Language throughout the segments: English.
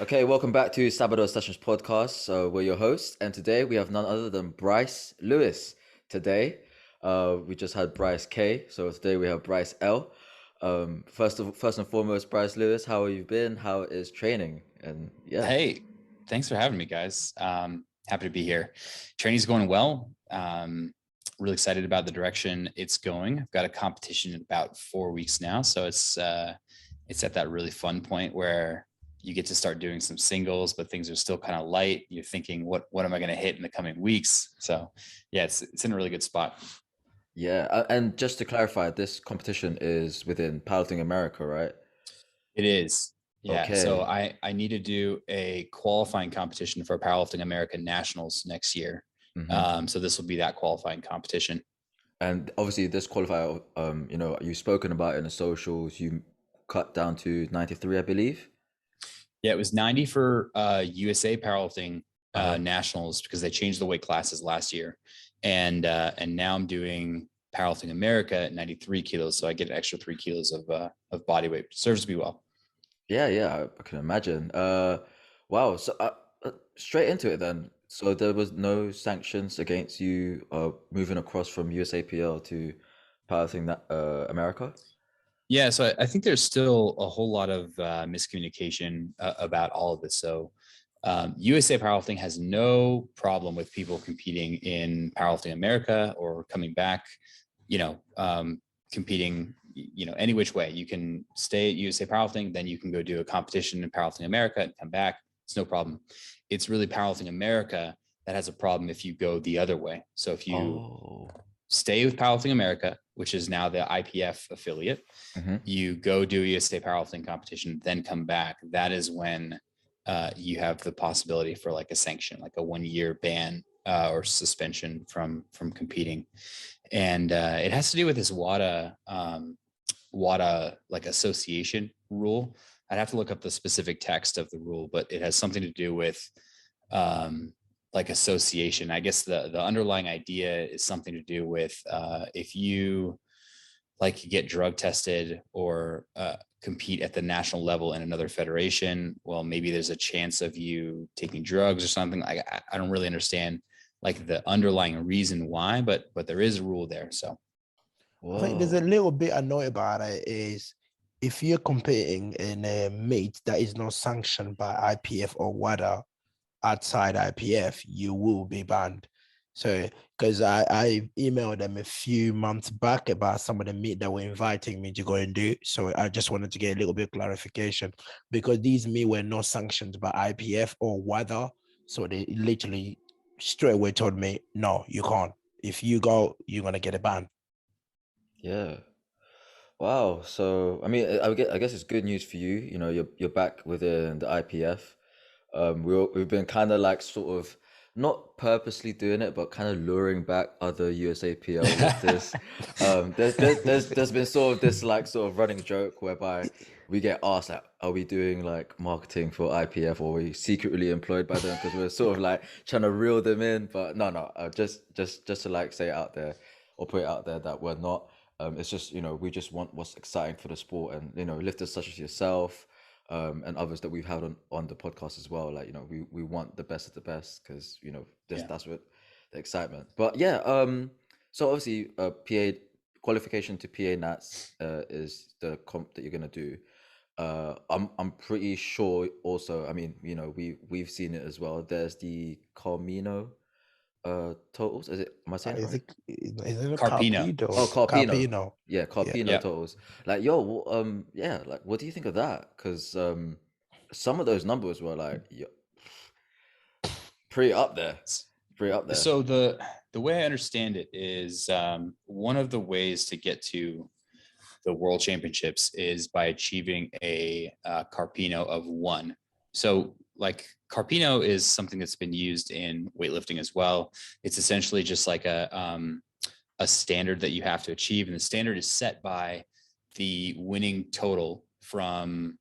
Okay, welcome back to Sabado Sessions podcast. So we're your hosts, and today we have none other than Bryce Lewis. Today, we just had Bryce K. So today we have Bryce L. First and foremost, Bryce Lewis, how have you been? How is training? And yeah, Hey, thanks for having me, guys. Happy to be here. Training's going well. Really excited about the direction it's going. I've got a competition in about 4 weeks now, so it's at that really fun point where you get to start doing some singles, but things are still kind of light. You're thinking, what am I going to hit in the coming weeks? So yeah, it's in a really good spot. yeah. And just to clarify, this competition is within Powerlifting America, right? It is. Yeah. So Okay. I need to do a qualifying competition for Powerlifting America Nationals next year. hmm So this will be that qualifying competition. And obviously, this qualifier, you've spoken about it in the socials. You cut down to 93, I believe. Yeah, it was 90 for USA Powerlifting Uh-huh. Nationals because they changed the weight classes last year, and now I'm doing Powerlifting America at 93 kilos, so I get an extra 3 kilos of body weight. Serves me well. Yeah, yeah, I can imagine. Wow. So straight into it then. So there was no sanctions against you moving across from USAPL to Powerlifting that America? Yeah, so I think there's still a whole lot of miscommunication about all of this. So USA Powerlifting has no problem with people competing in Powerlifting America or coming back, competing, any which way. You can stay at USA Powerlifting, then you can go do a competition in Powerlifting America and come back. It's no problem. It's really Powerlifting America that has a problem if you go the other way. So if you Oh. stay with Powerlifting America, which is now the IPF affiliate, hmm you go do a USA Powerlifting competition, then come back. That is when you have the possibility for like a sanction, like a 1 year ban or suspension from competing. And it has to do with this WADA like association rule. I'd have to look up the specific text of the rule, but it has something to do with like association. I guess the underlying idea is something to do with if you like get drug tested or compete at the national level in another federation, well, maybe there's a chance of you taking drugs or something. I don't really understand like the underlying reason why, but there is a rule there. So I think there's a Whoa. little bit annoyed about it is if you're competing in a meet that is not sanctioned by IPF or WADA outside IPF, you will be banned. So, because I emailed them a few months back about some of the meet that were inviting me to go and do. So I just wanted to get a little bit of clarification because these meet were not sanctioned by IPF or WADA. So they literally straight away told me, no, you can't. If you go, you're going to get a ban. Yeah. Wow. So I guess it's good news for you. You know, you're back within the IPF. We've been kind of like sort of not purposely doing it, but kind of luring back other USAPL lifters. There's been sort of this like sort of running joke whereby we get asked like, are we doing like marketing for IPF or are we secretly employed by them? Because we're sort of like trying to reel them in, but no, just to like say it out there or put it out there that we're not. It's just we just want what's exciting for the sport, and lifters such as yourself and others that we've had on the podcast as well. Like, we want the best of the best because, yeah. that's what the excitement. But yeah, so obviously, PA qualification to PA Nats is the comp that you're gonna do. I'm pretty sure also. I mean, we've seen it as well. There's the Carmino totals. Am I saying it Is right? it a Carpino. Oh, Carpino? Carpino. Carpino. Yeah, Yeah. Carpino Yeah. totals. Like, yo, yeah, like, what do you think of that? Because some of those numbers were like, yo, pretty up there, pretty up there. So the way I understand it is one of the ways to get to the World Championships is by achieving a Carpino of 1. So like Carpino is something that's been used in weightlifting as well. It's essentially just like a standard that you have to achieve, and the standard is set by the winning total from.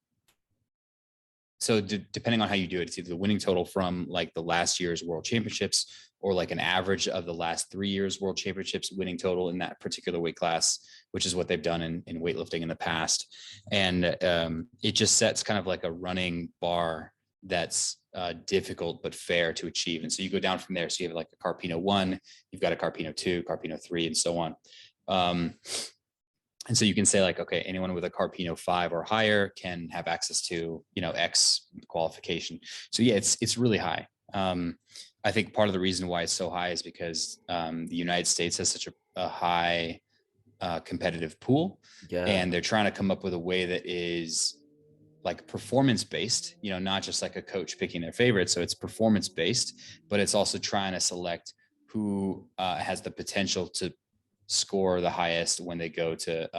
So depending on how you do it, it's either the winning total from like the last year's World Championships or like an average of the last 3 years World Championships winning total in that particular weight class, which is what they've done in weightlifting in the past. And it just sets kind of like a running bar that's difficult but fair to achieve. And so you go down from there. So you have like a Carpino 1, you've got a Carpino 2, Carpino 3, and so on. And so you can say like, okay, anyone with a Carpino 5 or higher can have access to, X qualification. So yeah, it's really high. I think part of the reason why it's so high is because the United States has such a high competitive pool, and they're trying to come up with a way that is like performance based, not just like a coach picking their favorites. So it's performance based, but it's also trying to select who has the potential to score the highest when they go to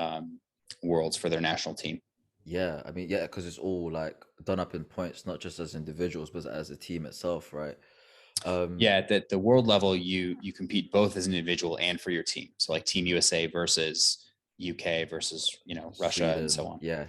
worlds for their national team. Yeah, I mean, yeah, because it's all like done up in points, not just as individuals, but as a team itself, right? Yeah, at the world level, you compete both as an individual and for your team. So like Team USA versus UK versus Russia and so on. Yeah.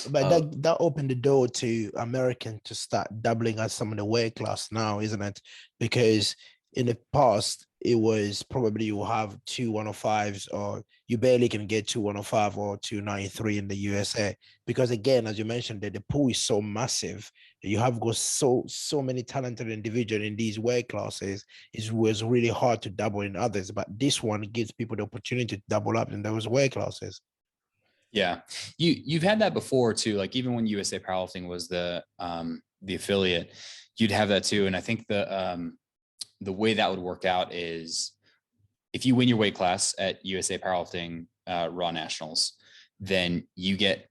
But that opened the door to Americans to start doubling as some of the weight class now, isn't it? Because in the past, it was probably you have 2 105s, or you barely can get 2 105 or 293 in the USA. Because again, as you mentioned, the pool is so massive. You have got so many talented individuals in these weight classes. It was really hard to double in others, but this one gives people the opportunity to double up in those weight classes. Yeah, you've had that before too. Like even when USA Powerlifting was the affiliate, you'd have that too. And I think the way that would work out is if you win your weight class at USA Powerlifting Raw Nationals, then you get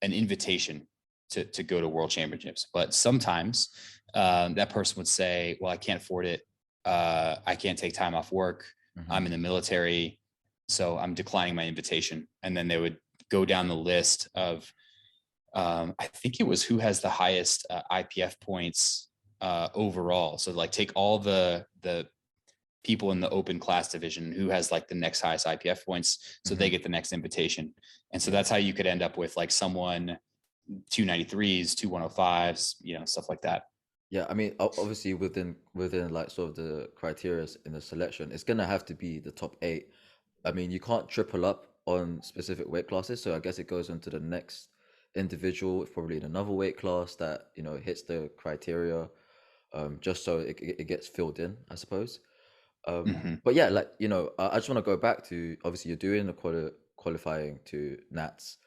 an invitation to go to World Championships. But sometimes that person would say, well, I can't afford it. I can't take time off work. I'm in the military, so I'm declining my invitation. And then they would go down the list of, I think it was who has the highest IPF points overall. So like take all the people in the open class division who has like the next highest IPF points. So they get the next invitation. And so that's how you could end up with like someone 293s, 2 105s, stuff like that. Yeah, I mean, obviously within like sort of the criteria in the selection, it's gonna have to be the top 8. I mean, you can't triple up on specific weight classes, so I guess it goes into the next individual, probably in another weight class that hits the criteria, just so it gets filled in, I suppose. But yeah, like I just want to go back to, obviously you're doing the qualifying to Nats.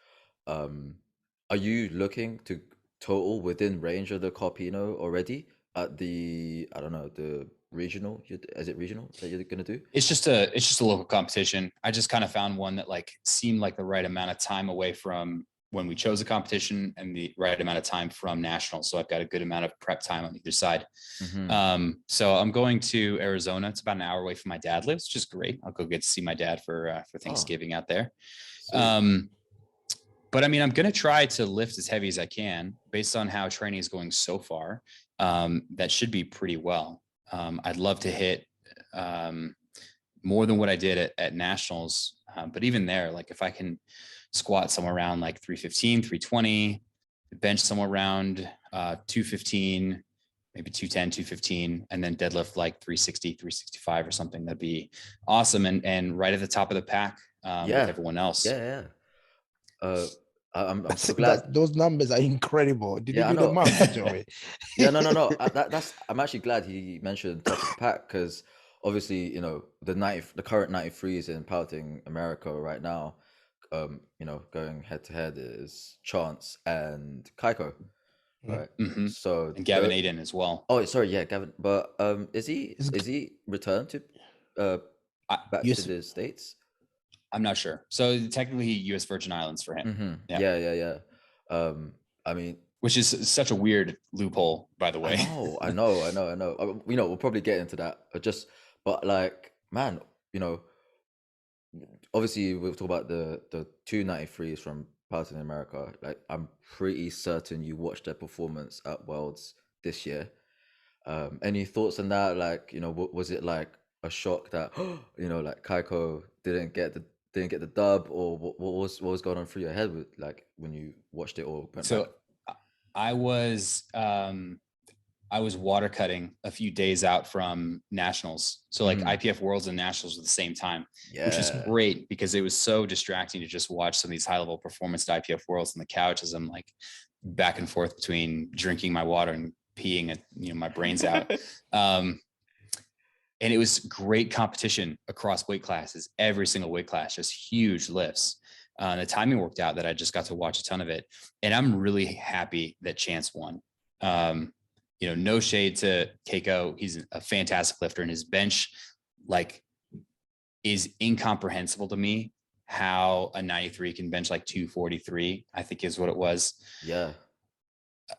Are you looking to total within range of the Carpino already at the, I don't know, the regional? Is it regional that you're gonna do? It's just a local competition. I just kind of found one that like seemed like the right amount of time away from when we chose the competition and the right amount of time from nationals. So I've got a good amount of prep time on either side. So I'm going to Arizona. It's about an hour away from my dad lives, which is great. I'll go get to see my dad for Thanksgiving out there. But I mean, I'm going to try to lift as heavy as I can based on how training is going so far. That should be pretty well. I'd love to hit more than what I did at nationals. But even there, like if I can squat somewhere around like 315, 320, bench somewhere around 215, maybe 210, 215, and then deadlift like 360, 365 or something, that'd be awesome. And right at the top of the pack with everyone else. I'm so glad. Those numbers are incredible. Did you do the math, Joey? No. I'm actually glad he mentioned top of the pack, because obviously, the current 93s in powerlifting America right now, going head to head is Chance and Kaiko, right? So and Gavin Aiden as well. Oh, sorry, yeah, Gavin. But is he returned to back to the States? I'm not sure. So technically, U.S. Virgin Islands for him. Yeah. I mean, which is such a weird loophole, by the way. I know. We'll probably get into that. But like, man, obviously we'll talk about the 293s from Powerlifting America. Like, I'm pretty certain you watched their performance at Worlds this year. Any thoughts on that? Like, was it like a shock that like Kaiko didn't get the dub, or what was going on through your head with, like, when you watched it or went back? I was water cutting a few days out from nationals. So like IPF Worlds and nationals at the same time, which is great because it was so distracting to just watch some of these high level performance at IPF Worlds on the couch as I'm like back and forth between drinking my water and peeing my brains out. And it was great competition across weight classes, every single weight class, just huge lifts. The timing worked out that I just got to watch a ton of it. And I'm really happy that Chance won. No shade to Keiko. He's a fantastic lifter, and his bench is incomprehensible to me. How a 93 can bench like 243, I think is what it was. Yeah.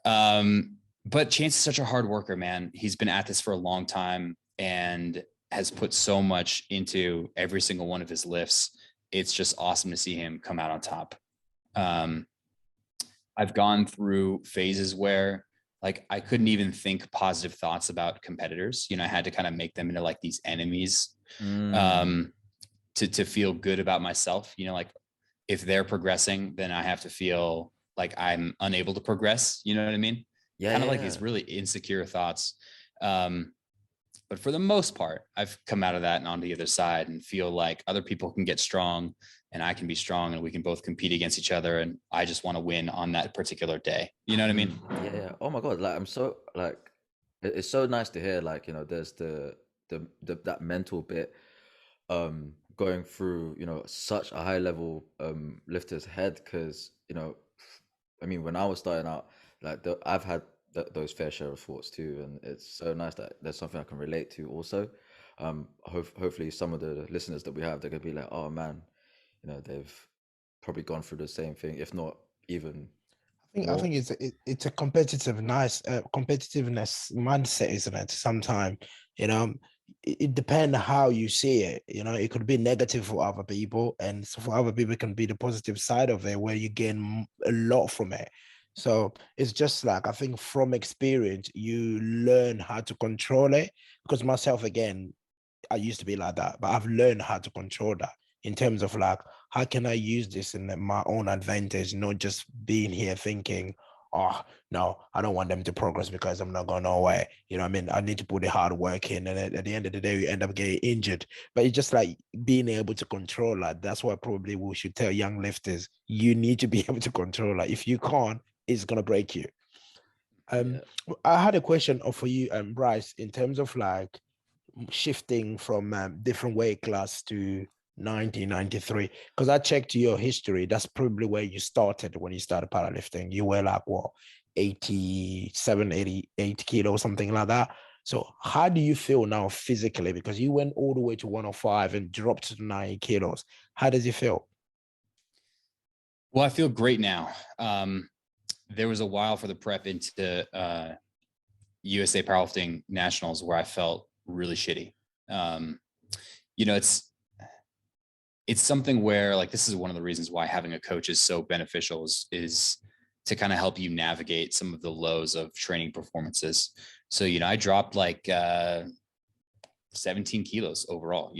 But Chance is such a hard worker, man. He's been at this for a long time and has put so much into every single one of his lifts. It's just awesome to see him come out on top. I've gone through phases where I couldn't even think positive thoughts about competitors. I had to kind of make them into like these enemies to feel good about myself. If they're progressing, then I have to feel like I'm unable to progress. You know what I mean? Yeah. Kind of like these really insecure thoughts. But for the most part, I've come out of that and on the other side and feel like other people can get strong and I can be strong and we can both compete against each other. And I just want to win on that particular day. You know what I mean? Yeah. Oh my God. I'm so it's so nice to hear, there's that mental bit, going through, such a high level, lifter's head. Cause, when I was starting out, I've had those fair share of thoughts too, and it's so nice that there's something I can relate to also. Hopefully some of the listeners that we have, they're gonna be like, oh man, they've probably gone through the same thing, if not even I think it's a competitiveness mindset, isn't it? Sometimes, it depends how you see it. It could be negative for other people, and so for other people, it can be the positive side of it, where you gain a lot from it. So it's just I think from experience, you learn how to control it. Because myself, again, I used to be like that, but I've learned how to control that in terms of how can I use this in my own advantage, not just being here thinking, oh, no, I don't want them to progress because I'm not going nowhere. I need to put the hard work in. And at the end of the day, you end up getting injured. But it's just being able to control that. That's why probably we should tell young lifters, you need to be able to control that. If you can't, it's going to break you. I had a question for you, Bryce, in terms of shifting from different weight class to 93, because I checked your history. That's probably where you started when you started powerlifting. You were 87, 88 kilos, something like that. So how do you feel now physically? Because you went all the way to 105 and dropped to 90 kilos. How does it feel? Well, I feel great now. There was a while for the prep into USA Powerlifting Nationals where I felt really shitty. It's something where this is one of the reasons why having a coach is so beneficial is to kind of help you navigate some of the lows of training performances. So, I dropped 17 kilos overall.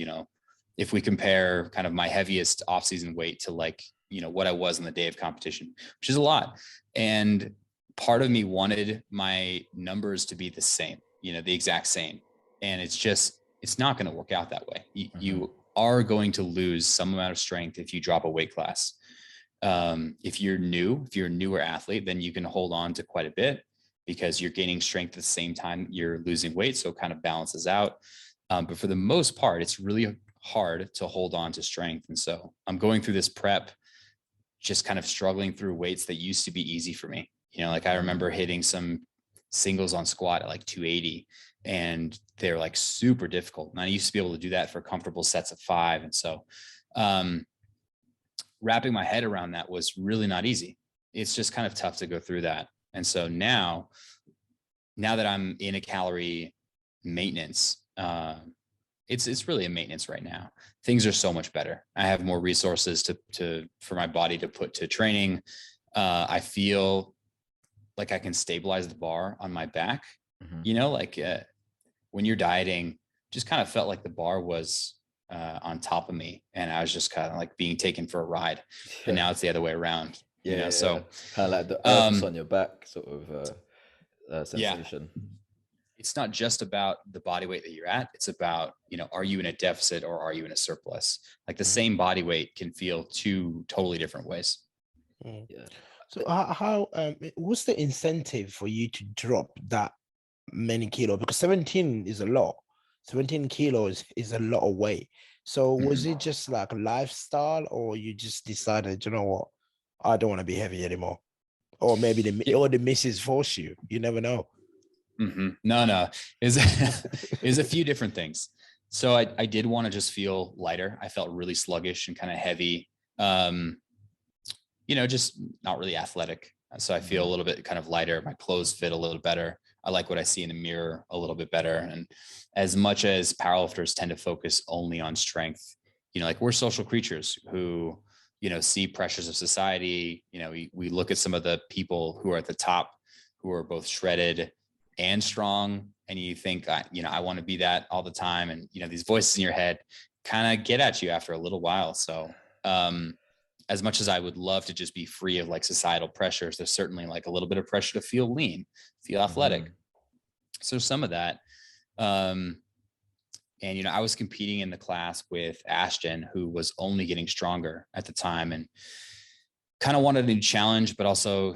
If we compare kind of my heaviest off-season weight to what I was on the day of competition, which is a lot. And part of me wanted my numbers to be the same, the exact same. And it's not going to work out that way. You are going to lose some amount of strength if you drop a weight class. If you're a newer athlete, then you can hold on to quite a bit because you're gaining strength at the same time you're losing weight. So it kind of balances out. But for the most part, it's really hard to hold on to strength. And so I'm going through this prep, just kind of struggling through weights that used to be easy for me. I remember hitting some singles on squat at 280 and they're super difficult. And I used to be able to do that for comfortable sets of 5. And so wrapping my head around that was really not easy. It's just kind of tough to go through that. And so now that I'm in a calorie maintenance, it's really a maintenance right now. Things are so much better. I have more resources for my body to put to training. I feel like I can stabilize the bar on my back. When you're dieting, just kind of felt like the bar was on top of me and I was just kind of being taken for a ride. And now it's the other way around. So kind of like the earth is on your back sort of sensation. Yeah. It's not just about the body weight that you're at. It's about, are you in a deficit or are you in a surplus? The same body weight can feel two totally different ways. Yeah. So how what's the incentive for you to drop that many kilos? Because 17 is a lot. 17 kilos is a lot of weight. So was it just like a lifestyle, or you just decided, you know what, I don't want to be heavy anymore? Or maybe the missus force you. You never know. No, is is a few different things. So I did want to just feel lighter. I felt really sluggish and kind of heavy. Just not really athletic. So I feel a little bit kind of lighter. My clothes fit a little better. I like what I see in the mirror a little bit better. And as much as powerlifters tend to focus only on strength, like we're social creatures who, see pressures of society. We look at some of the people who are at the top, who are both shredded and strong. And you think, I want to be that all the time. And, these voices in your head kind of get at you after a little while. So, as much as I would love to just be free of like societal pressures, there's certainly like a little bit of pressure to feel lean, feel athletic. So some of that, and, I was competing in the class with Ashton, who was only getting stronger at the time and kind of wanted a new challenge, but also,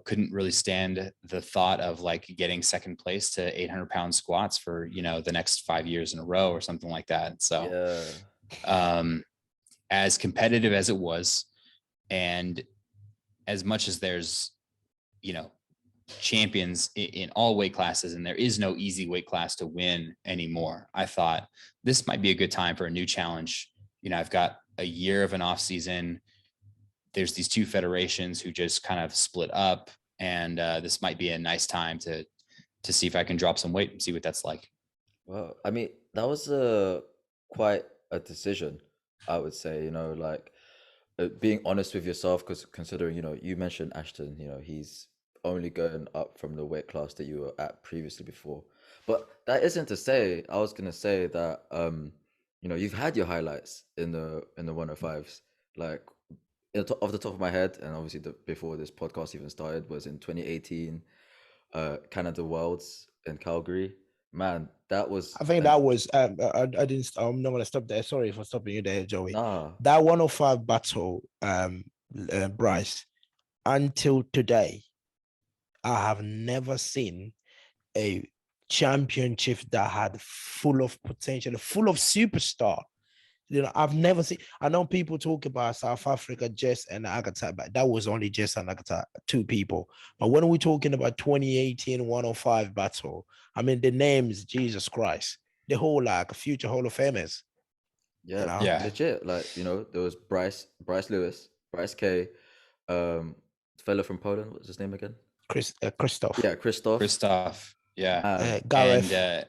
couldn't really stand the thought of like getting second place to 800-pound squats for, the next 5 years in a row or something like that. So, as competitive as it was, and as much as there's, champions in all weight classes, and there is no easy weight class to win anymore, I thought this might be a good time for a new challenge. I've got a year of an off season. There's these two federations who just kind of split up, and this might be a nice time to see if I can drop some weight and see what that's like. Well, I mean, that was quite a decision, I would say, like being honest with yourself, because considering, you mentioned Ashton, he's only going up from the weight class that you were at previously before. But that isn't to say, I was going to say that, you've had your highlights in the 105s, like off the top of my head, and obviously before this podcast even started, was in 2018, Canada Worlds in Calgary. Man, that was. I think that was. I didn't. I'm not gonna stop there. Sorry for stopping you there, Joey. Nah. That 105 battle, Bryce. Until today, I have never seen a championship that had full of potential, full of superstar. I've never seen. I know people talk about South Africa, Jess and Agatha, but that was only Jess and Agatha, two people. But when we're talking about 2018 105 battle, I mean, the names, Jesus Christ, the whole like future Hall of Famers. Yeah, legit. Like, there was Bryce Lewis, Bryce K, fellow from Poland. What's his name again? Christoph. Yeah, Christoph. Yeah. Gareth. And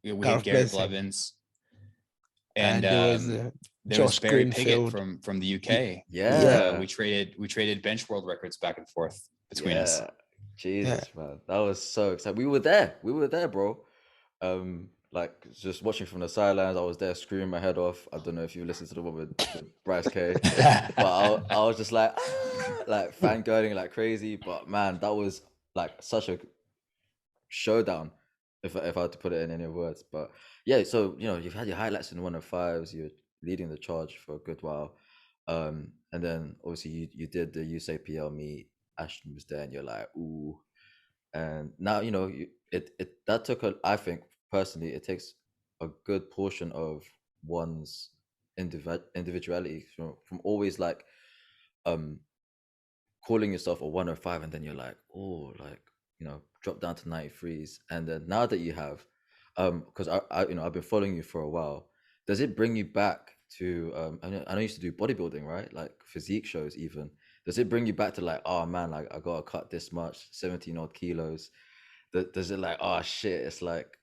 we had Gareth Blevins. And there was Barry Piggott from the UK. Yeah. We traded bench world records back and forth between us. Jesus, man. That was so exciting. We were there, bro. Like just watching from the sidelines. I was there screaming my head off. I don't know if you listened to the one with Bryce K, but I was just like fangirling like crazy. But man, that was like such a showdown, if I had to put it in any words. But yeah, so you've had your highlights in the 105s. You're leading the charge for a good while, and then obviously you did the USAPL meet. Ashton was there, and you're like, ooh. And now it that took I think personally it takes a good portion of one's individuality from always like calling yourself a 105, and then you're like, oh, like drop down to 93s, and then now that you have because I I've been following you for a while, does it bring you back to I know you used to do bodybuilding, right? Like physique shows even. Does it bring you back to like, oh man, like I gotta cut this much, 17 odd kilos? Does it like, oh shit, it's like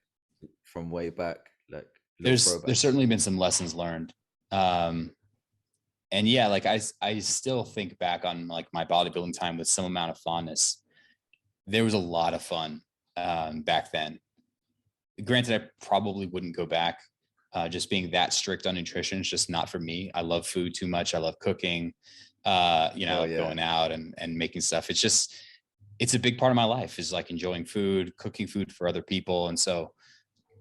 from way back, like there's certainly been some lessons learned. And yeah, like I still think back on like my bodybuilding time with some amount of fondness. There was a lot of fun back then. Granted, I probably wouldn't go back. Just being that strict on nutrition is just not for me. I love food too much. I love cooking. Going out and making stuff. It's a big part of my life, is like enjoying food, cooking food for other people. And so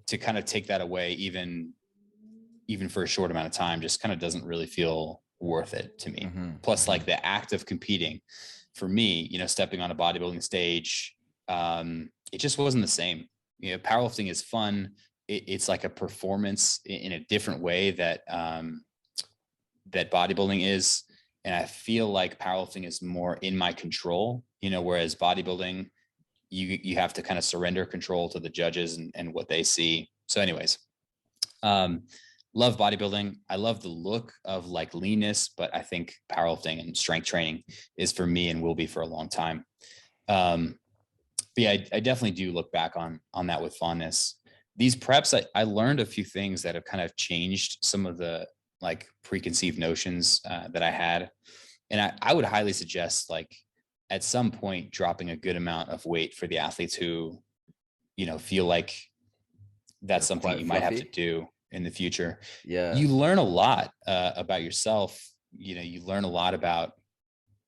to kind of take that away, even for a short amount of time, just kind of doesn't really feel worth it to me. Plus like the act of competing for me, stepping on a bodybuilding stage, it just wasn't the same. Powerlifting is fun. It's like a performance in a different way that that bodybuilding is. And I feel like powerlifting is more in my control, whereas bodybuilding, you have to kind of surrender control to the judges and what they see. So anyways, love bodybuilding. I love the look of like leanness, but I think powerlifting and strength training is for me and will be for a long time. But yeah, I definitely do look back on that with fondness. These preps, I learned a few things that have kind of changed some of the like preconceived notions that I had. And I would highly suggest like at some point dropping a good amount of weight for the athletes who, feel like that's They're something quite you might have to fluffy. do in the future. Yeah. You learn a lot about yourself. You learn a lot about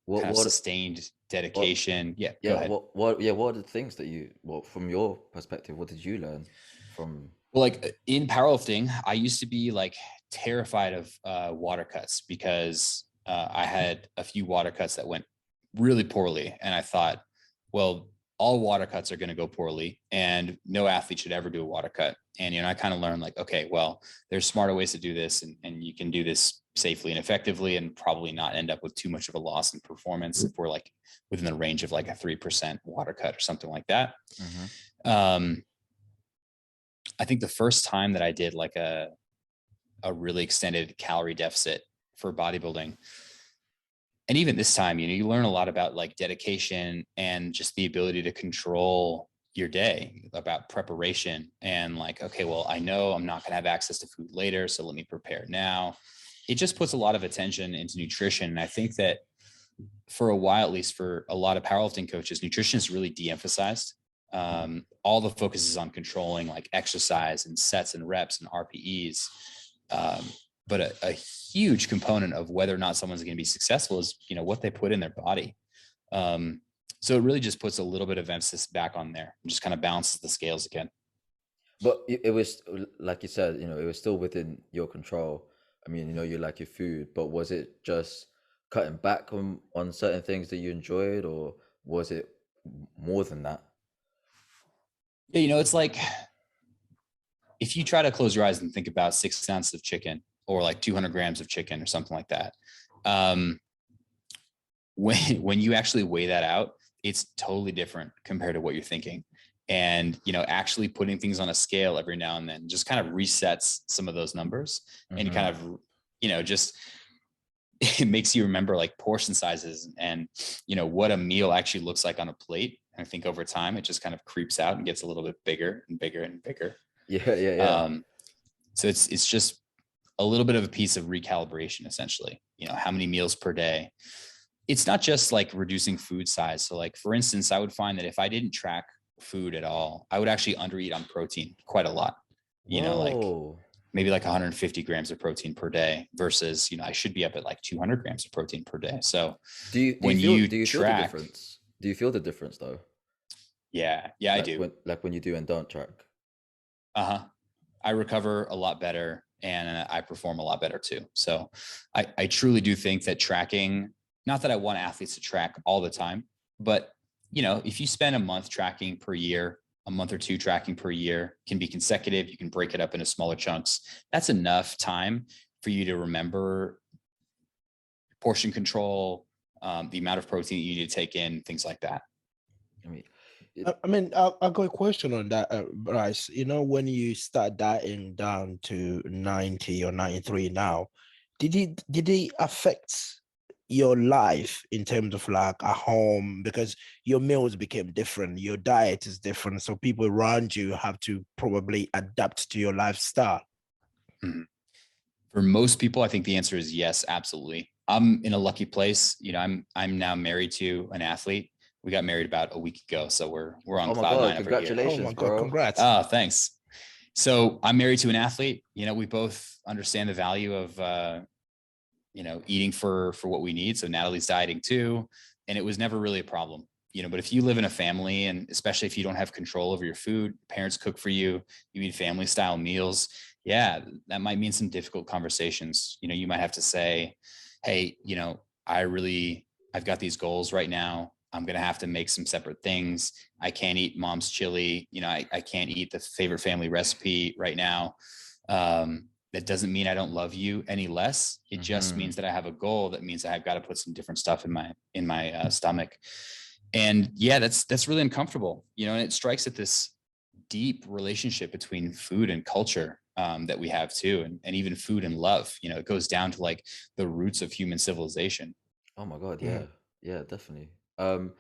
What kind of what sustained what dedication. Yeah, go yeah, ahead. what are the things that from your perspective, what did you learn from? Well, like in powerlifting, I used to be like terrified of water cuts because I had a few water cuts that went really poorly. And I thought, well, all water cuts are going to go poorly and no athlete should ever do a water cut. And, I kind of learned like, okay, well, there's smarter ways to do this and you can do this safely and effectively and probably not end up with too much of a loss in performance if we're like within the range of like a 3% water cut or something like that. Mm-hmm. I think the first time that I did like a really extended calorie deficit for bodybuilding, and even this time, you learn a lot about like dedication and just the ability to control your day, about preparation and like, okay, well, I know I'm not going to have access to food later, so let me prepare now. It just puts a lot of attention into nutrition. And I think that for a while, at least for a lot of powerlifting coaches, nutrition is really de-emphasized. All the focus is on controlling like exercise and sets and reps and RPEs. But a huge component of whether or not someone's going to be successful is, what they put in their body. So it really just puts a little bit of emphasis back on there and just kind of balances the scales again. But it was like you said, it was still within your control. I mean, you like your food, but was it just cutting back on certain things that you enjoyed, or was it more than that? Yeah, it's like if you try to close your eyes and think about 6 ounces of chicken or like 200 grams of chicken or something like that, when you actually weigh that out, it's totally different compared to what you're thinking. And, actually putting things on a scale every now and then just kind of resets some of those numbers and kind of, just it makes you remember like portion sizes and, what a meal actually looks like on a plate. And I think over time, it just kind of creeps out and gets a little bit bigger and bigger and bigger. Yeah. So it's just a little bit of a piece of recalibration, essentially, how many meals per day. It's not just like reducing food size. So like, for instance, I would find that if I didn't track food at all, I would actually undereat on protein quite a lot, like Whoa. maybe like 150 grams of protein per day versus, I should be up at like 200 grams of protein per day. So when do you feel the track, difference? Do you feel the difference though? yeah, I do. When you do and don't track. I recover a lot better and I perform a lot better too. So I truly do think that tracking, not that I want athletes to track all the time, but if you spend a month tracking per year, a month or two tracking per year, can be consecutive. You can break it up into smaller chunks. That's enough time for you to remember portion control, the amount of protein you need to take in, things like that. I got a question on that, Bryce. When you start dieting down to 90 or 93 now, did it affect your life in terms of like a home, because your meals became different, your diet is different, so people around you have to probably adapt to your lifestyle? Mm-hmm. For most people, I think the answer is yes, absolutely. I'm in a lucky place. I'm now married to an athlete. We got married about a week ago, so we're on cloud nine over here. Congratulations, oh my God, bro. Congrats. Thanks. So I'm married to an athlete. We both understand the value of eating for what we need. So Natalie's dieting too, and it was never really a problem. But if you live in a family, and especially if you don't have control over your food, parents cook for you, you eat family style meals, yeah, that might mean some difficult conversations. You might have to say, hey, I've got these goals right now. I'm going to have to make some separate things. I can't eat mom's chili. You know, I can't eat the favorite family recipe right now. That doesn't mean I don't love you any less. It just means that I have a goal. That means I've got to put some different stuff in my stomach. And yeah, that's really uncomfortable, you know, and it strikes at this deep relationship between food and culture that we have too. And even food and love, you know, it goes down to like the roots of human civilization. Oh my God, yeah, Mm. yeah, definitely. While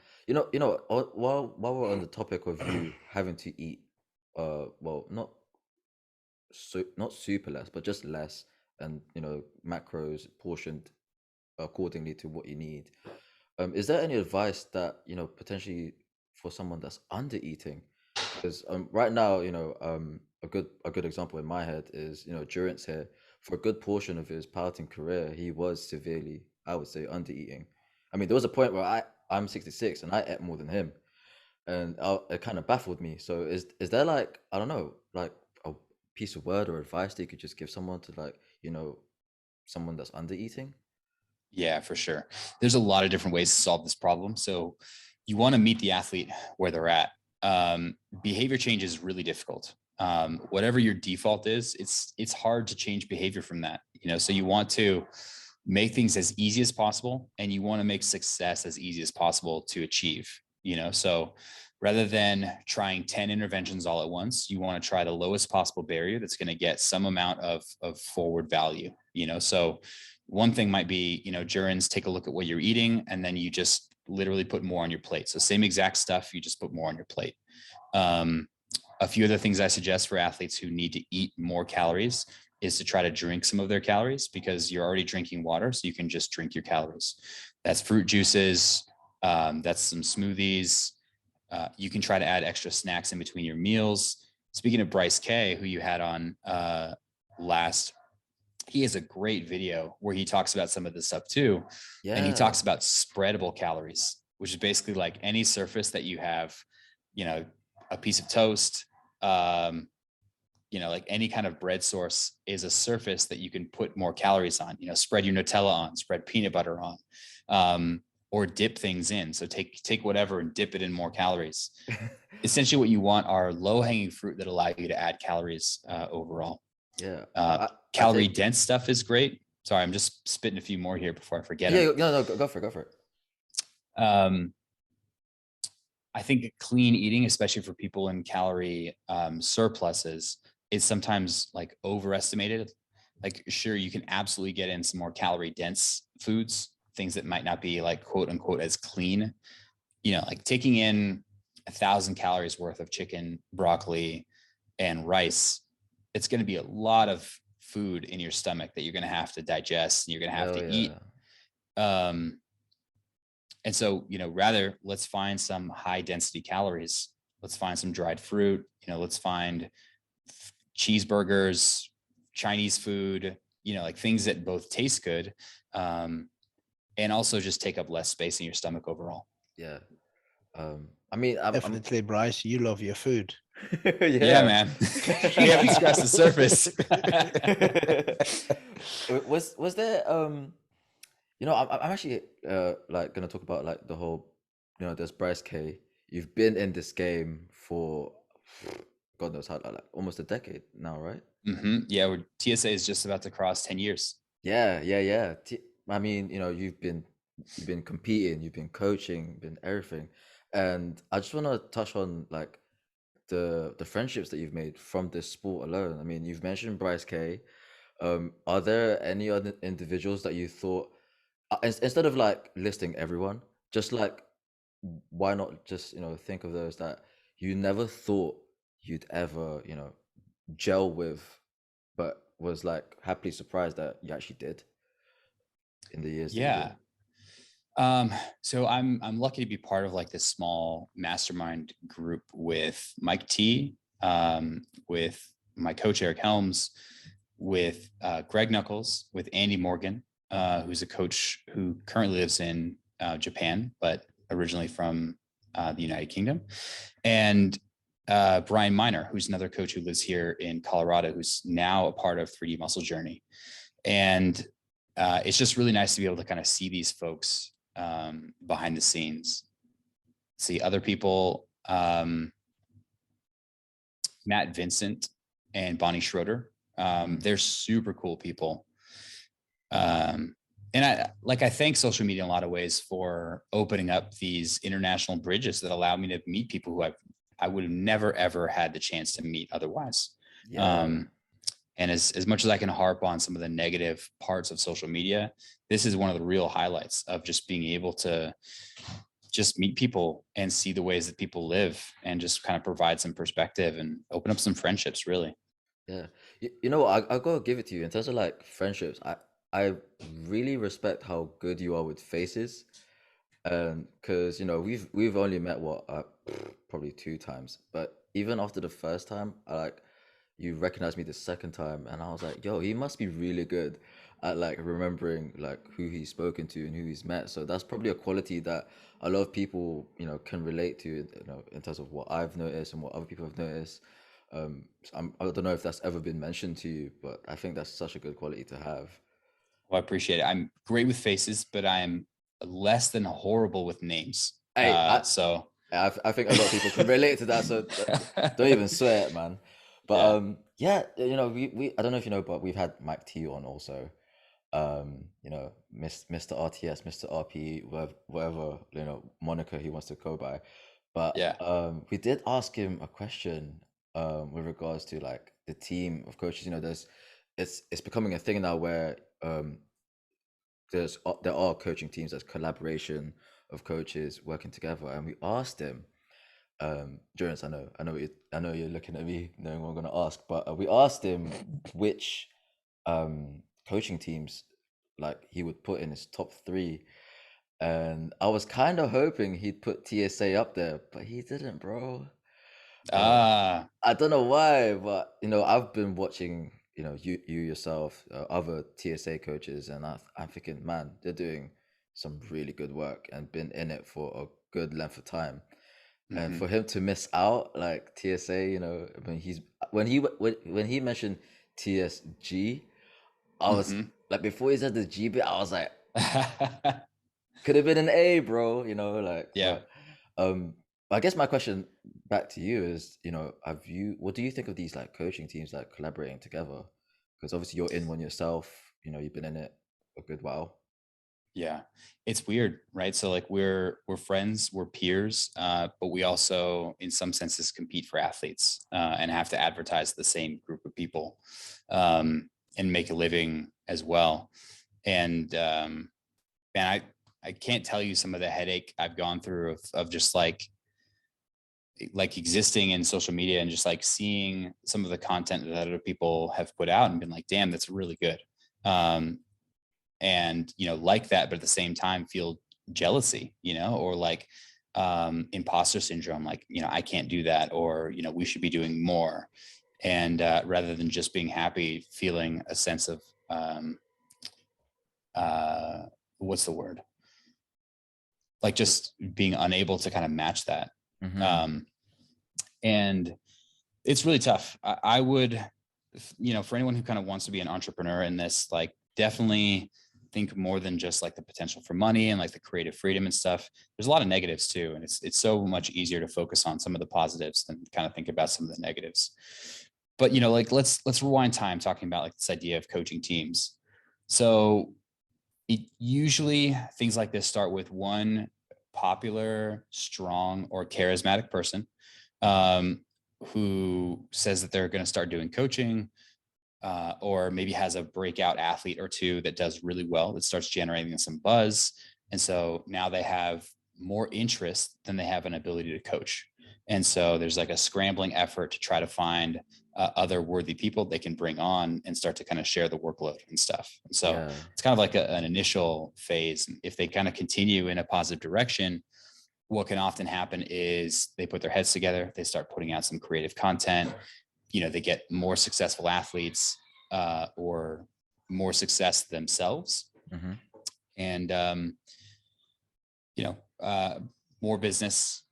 we're on the topic of you having to eat, well, not super less, but just less, and macros portioned accordingly to what you need. Is there any advice that potentially for someone that's under eating? Because right now, a good example in my head is Durant's here. For a good portion of his powerlifting career, he was severely, I would say, under eating. I mean, there was a point where I'm 66 and I ate more than him, and it kind of baffled me. So is there like, I don't know, like a piece of word or advice that you could just give someone to, like, someone that's under eating? Yeah, for sure. There's a lot of different ways to solve this problem. So you want to meet the athlete where they're at. Behavior change is really difficult. Whatever your default is, it's hard to change behavior from that. You know, so you want to make things as easy as possible, and you want to make success as easy as possible to achieve. You know, so rather than trying 10 interventions all at once, you want to try the lowest possible barrier that's going to get some amount of forward value. You know, so one thing might be, Jurans, take a look at what you're eating, and then you just literally put more on your plate. So same exact stuff, you just put more on your plate. A few other things I suggest for athletes who need to eat more calories is to try to drink some of their calories, because you're already drinking water. So you can just drink your calories. That's fruit juices. That's some smoothies. You can try to add extra snacks in between your meals. Speaking of Bryce K, who you had on last, he has a great video where he talks about some of this stuff too. And he Yeah. talks about spreadable calories, which is basically like any surface that you have, a piece of toast, like any kind of bread source is a surface that you can put more calories on. Spread your Nutella on, spread peanut butter on, or dip things in. So take whatever and dip it in more calories. Essentially what you want are low hanging fruit that allow you to add calories overall. Yeah. Calorie dense stuff is great. Sorry, I'm just spitting a few more here before I forget Yeah, them. no, go for it. I think clean eating, especially for people in calorie surpluses, is sometimes like overestimated. Like, sure, you can absolutely get in some more calorie dense foods, things that might not be like quote unquote as clean. Like taking in 1,000 calories worth of chicken, broccoli, and rice. It's going to be a lot of food in your stomach that you're going to have to digest and you're going to have to eat. And so, rather let's find some high density calories. Let's find some dried fruit, let's find cheeseburgers, Chinese food, like things that both taste good, and also just take up less space in your stomach overall. Yeah. I mean, Definitely, Bryce, you love your food. Yeah, man. We haven't scratched the surface. Was there I'm actually like gonna talk about like the whole, there's Bryce K. You've been in this game for God knows how, like almost a decade now, right? Mm-hmm. Yeah, TSA is just about to cross 10 years. Yeah. I mean, you've been competing, you've been coaching, been everything, and I just want to touch on like the friendships that you've made from this sport alone. I mean, you've mentioned Bryce K. Are there any other individuals that you thought, instead of like listing everyone, just like, why not just think of those that you never thought you'd ever gel with, but was like happily surprised that you actually did in the years that you did? So I'm lucky to be part of like this small mastermind group with Mike T, with my coach Eric Helms, with Greg Knuckles, with Andy Morgan, who's a coach who currently lives in Japan, but originally from the United Kingdom, and Brian Miner, who's another coach who lives here in Colorado, who's now a part of 3D Muscle Journey. And it's just really nice to be able to kind of see these folks behind the scenes. see other people, Matt Vincent and Bonnie Schroeder. They're super cool people. And I thank social media in a lot of ways for opening up these international bridges that allow me to meet people who I would have never, ever had the chance to meet otherwise. Yeah. And as much as I can harp on some of the negative parts of social media, this is one of the real highlights of just being able to just meet people and see the ways that people live and just kind of provide some perspective and open up some friendships, really. Yeah. You know what? I gotta give it to you in terms of like friendships. I really respect how good you are with faces. Because you know we've only met what probably 2 times, but even after the first time, you recognized me the second time, and I was like, yo, he must be really good at like remembering like who he's spoken to and who he's met. So that's probably a quality that a lot of people can relate to, in terms of what I've noticed and what other people have noticed. I don't know if that's ever been mentioned to you, but I think that's such a good quality to have. Well, I appreciate it. I'm great with faces, but I'm less than horrible with names. Hey, So I think a lot of people can relate to that, so don't even sweat, man. But yeah. yeah, we I don't know if you know, but we've had Mike T on also. Mr. RTS, Mr. RP, whatever moniker he wants to go by. But Yeah. we did ask him a question with regards to like the team of coaches. It's becoming a thing now where there are coaching teams, there's collaboration of coaches working together, and we asked him, Jonas, I know you're looking at me knowing what I'm going to ask, but we asked him which coaching teams like he would put in his top 3, and I was kind of hoping he'd put TSA up there, but he didn't, bro. I don't know why, but I've been watching you yourself, other TSA coaches, and I'm thinking, man, they're doing some really good work and been in it for a good length of time. And for him to miss out, like TSA, when he mentioned TSG, I was like, before he said the G bit, I was like, could have been an A, bro. Yeah. But I guess my question back to you is, what do you think of these like coaching teams like collaborating together? Because obviously you're in one yourself. You've been in it a good while. Yeah, it's weird, right? So like we're friends, we're peers, but we also, in some senses, compete for athletes and have to advertise the same group of people and make a living as well. And man, I can't tell you some of the headache I've gone through of just like existing in social media and just like seeing some of the content that other people have put out and been like, damn, that's really good. And like that, but at the same time feel jealousy, or like imposter syndrome, like I can't do that, or we should be doing more. And rather than just being happy, feeling a sense of what's the word, like just being unable to kind of match that. And it's really tough. I would, for anyone who kind of wants to be an entrepreneur in this, like definitely think more than just like the potential for money and like the creative freedom and stuff. There's a lot of negatives too. And it's so much easier to focus on some of the positives than kind of think about some of the negatives. But, like let's rewind time talking about like this idea of coaching teams. So usually things like this start with one popular, strong, or charismatic person who says that they're going to start doing coaching, or maybe has a breakout athlete or two that does really well, that starts generating some buzz. And so now they have more interest than they have an ability to coach. And so there's like a scrambling effort to try to find other worthy people they can bring on and start to kind of share the workload and stuff. And so it's kind of like an initial phase. If they kind of continue in a positive direction, what can often happen is they put their heads together, they start putting out some creative content, they get more successful athletes or more success themselves. And, more business,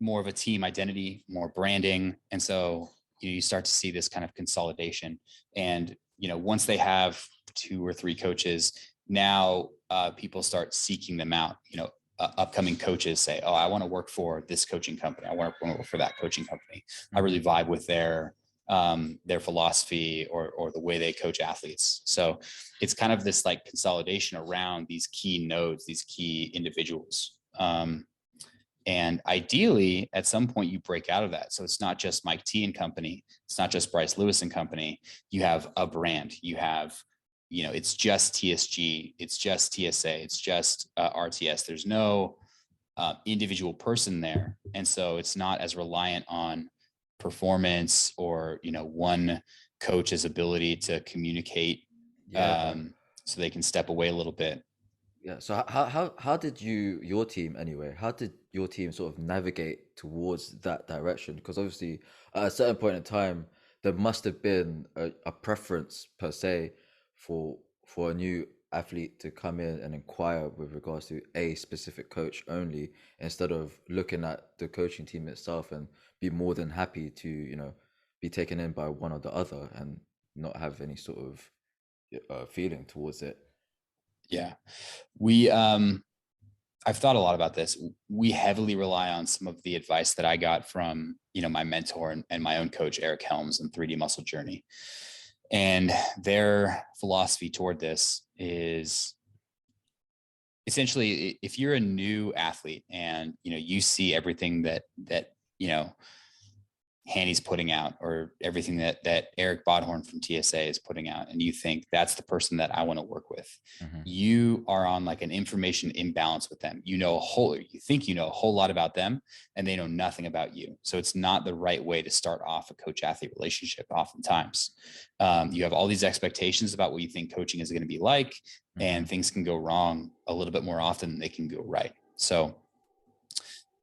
more of a team identity, more branding. And so you start to see this kind of consolidation. And, once they have 2 or 3 coaches, now people start seeking them out. upcoming coaches say, oh, I want to work for this coaching company. I want to work for that coaching company. I really vibe with their philosophy or the way they coach athletes. So it's kind of this like consolidation around these key nodes, these key individuals. And ideally, at some point, you break out of that. So it's not just Mike T and company. It's not just Bryce Lewis and company. You have a brand. You have, it's just TSG. It's just TSA. It's just RTS. There's no individual person there. And so it's not as reliant on performance or, one coach's ability to communicate so they can step away a little bit. Yeah. So how did your team anyway? How did your team sort of navigate towards that direction? Because obviously, at a certain point in time, there must have been a preference per se for a new athlete to come in and inquire with regards to a specific coach only, instead of looking at the coaching team itself and be more than happy to be taken in by one or the other and not have any sort of feeling towards it. Yeah, I've thought a lot about this. We heavily rely on some of the advice that I got from, my mentor and my own coach, Eric Helms, and 3D Muscle Journey. And their philosophy toward this is essentially, if you're a new athlete and, you see everything that Hanny's putting out, or everything that Eric Bodhorn from TSA is putting out, and you think that's the person that I want to work with, you are on like an information imbalance with them. You think you know a whole lot about them, and they know nothing about you. So it's not the right way to start off a coach-athlete relationship. Oftentimes, you have all these expectations about what you think coaching is going to be like, and things can go wrong a little bit more often than they can go right. So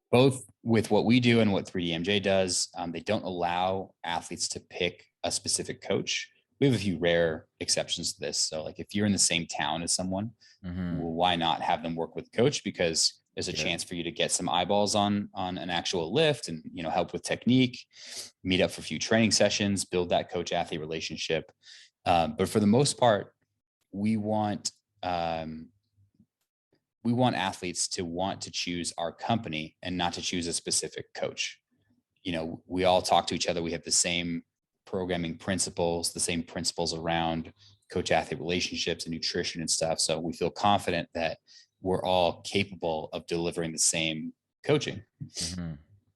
both with what we do and what 3DMJ does, they don't allow athletes to pick a specific coach. We have a few rare exceptions to this. So like if you're in the same town as someone, well, why not have them work with a coach? Because there's a chance for you to get some eyeballs on an actual lift and, help with technique, meet up for a few training sessions, build that coach-athlete relationship. But for the most part, we want athletes to want to choose our company and not to choose a specific coach. We all talk to each other. We have the same programming principles, the same principles around coach-athlete relationships and nutrition and stuff. So we feel confident that we're all capable of delivering the same coaching.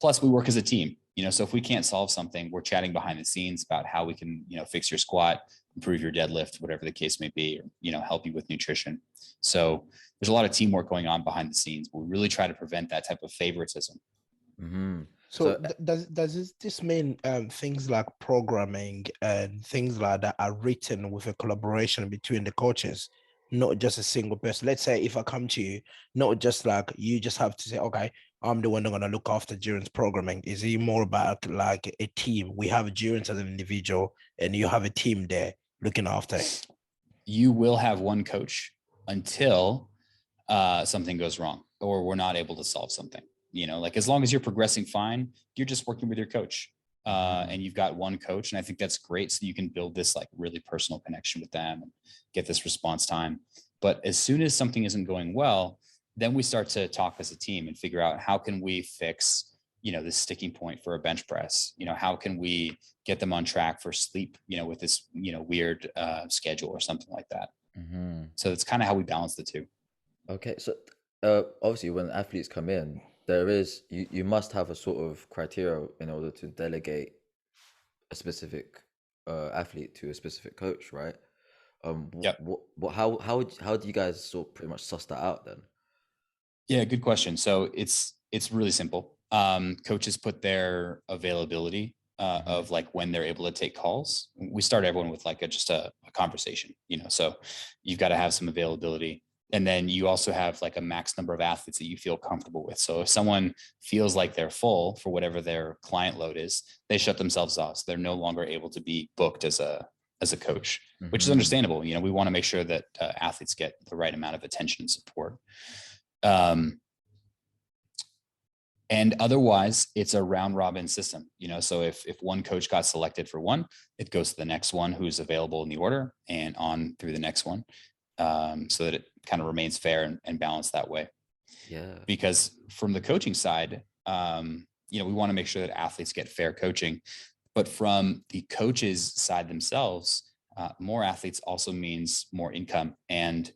Plus, we work as a team. So if we can't solve something, we're chatting behind the scenes about how we can, fix your squat, improve your deadlift, whatever the case may be, or, help you with nutrition. So there's a lot of teamwork going on behind the scenes, but we really try to prevent that type of favoritism. So does this mean things like programming and things like that are written with a collaboration between the coaches, not just a single person? Let's say if I come to you, not just like you just have to say, okay, I'm the one that's going to look after Durance programming. Is it more about like a team? We have Durance as an individual and you have a team there looking after it. You will have one coach until something goes wrong or we're not able to solve something. Like as long as you're progressing fine, you're just working with your coach and you've got one coach. And I think that's great. So you can build this like really personal connection with them and get this response time. But as soon as something isn't going well, then we start to talk as a team and figure out how can we fix, this sticking point for a bench press. How can we get them on track for sleep, with this, weird schedule or something like that. So that's kind of how we balance the two. Okay. So obviously when athletes come in, there is, you must have a sort of criteria in order to delegate a specific athlete to a specific coach, right? How do you guys sort of pretty much suss that out then? Yeah, good question. So it's really simple. Coaches put their availability of like when they're able to take calls. We start everyone with like just a conversation, so you've got to have some availability. And then you also have like a max number of athletes that you feel comfortable with. So if someone feels like they're full for whatever their client load is, they shut themselves off. So they're no longer able to be booked as a coach, which is understandable. We want to make sure that athletes get the right amount of attention and support. And otherwise it's a round robin system, so if one coach got selected for one, it goes to the next one who's available in the order and on through the next one. So that it kind of remains fair and balanced that way. Yeah. Because from the coaching side, we want to make sure that athletes get fair coaching, but from the coaches side themselves, more athletes also means more income. And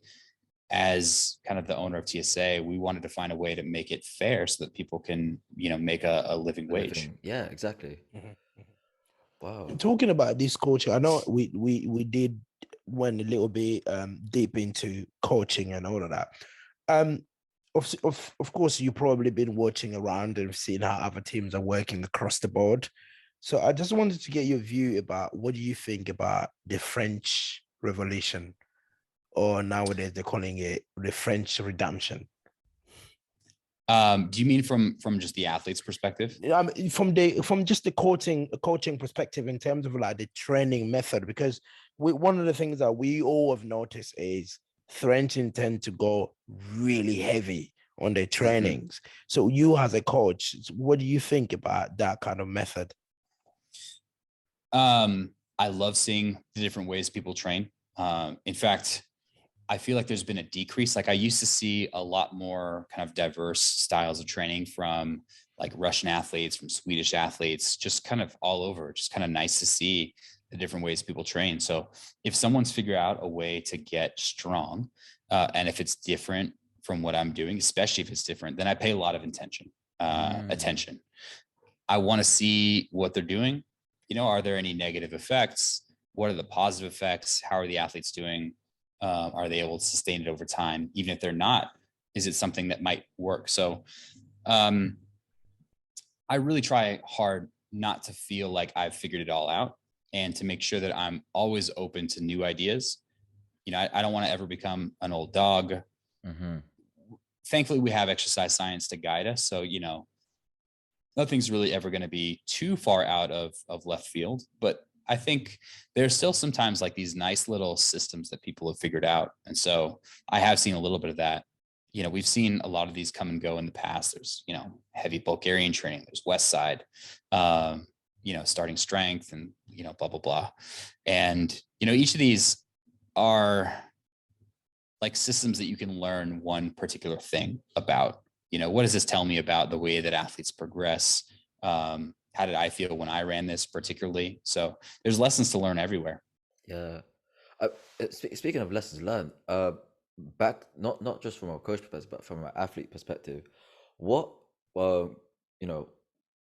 as kind of the owner of TSA, we wanted to find a way to make it fair so that people can, make a living wage. Yeah, exactly. Mhm. Wow. Talking about this coaching, I know we did went a little bit deep into coaching and all of that. Of course, you've probably been watching around and seeing how other teams are working across the board. So I just wanted to get your view about what do you think about the French Revolution, or nowadays they're calling it the French Redemption. Do you mean from just the athlete's perspective? From just the coaching perspective in terms of like the training method, because one of the things that we all have noticed is French tend to go really heavy on their trainings. Mm-hmm. So you as a coach, what do you think about that kind of method? I love seeing the different ways people train. In fact, I feel like there's been a decrease. Like I used to see a lot more kind of diverse styles of training from like Russian athletes, from Swedish athletes, just kind of all over. Just kind of nice to see the different ways people train. So if someone's figured out a way to get strong, and if it's different from what I'm doing, especially if it's different, then I pay a lot of attention. I want to see what they're doing. Are there any negative effects? What are the positive effects? How are the athletes doing? Are they able to sustain it over time? Even if they're not, is it something that might work? So I really try hard not to feel like I've figured it all out, and to make sure that I'm always open to new ideas. I don't want to ever become an old dog. Mm-hmm. Thankfully, we have exercise science to guide us. So, nothing's really ever going to be too far out of left field. But I think there's still sometimes like these nice little systems that people have figured out. And so I have seen a little bit of that. We've seen a lot of these come and go in the past. There's, heavy Bulgarian training, there's West Side, starting strength and, blah, blah, blah. And, each of these are like systems that you can learn one particular thing about. What does this tell me about the way that athletes progress? How did I feel when I ran this particularly? So there's lessons to learn everywhere. Yeah. Speaking of lessons learned, back not just from a coach perspective, but from an athlete perspective, what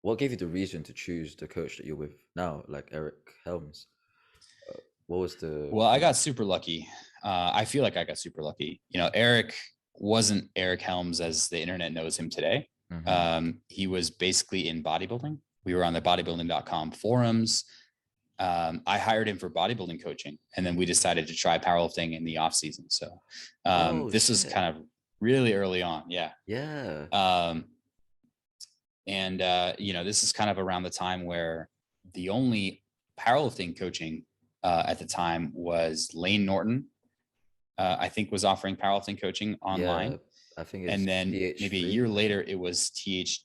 what gave you the reason to choose the coach that you're with now, like Eric Helms? What was the? Well, I got super lucky. I feel like I got super lucky. Eric wasn't Eric Helms as the internet knows him today. Mm-hmm. He was basically in bodybuilding. We were on the bodybuilding.com forums. I hired him for bodybuilding coaching, and then we decided to try powerlifting in the off season. So this was kind of really early on. Yeah. Yeah. This is kind of around the time where the only powerlifting coaching at the time was Lane Norton. I think was offering powerlifting coaching online. Yeah, I think it's and then TH3. Maybe a year later, it was TSG,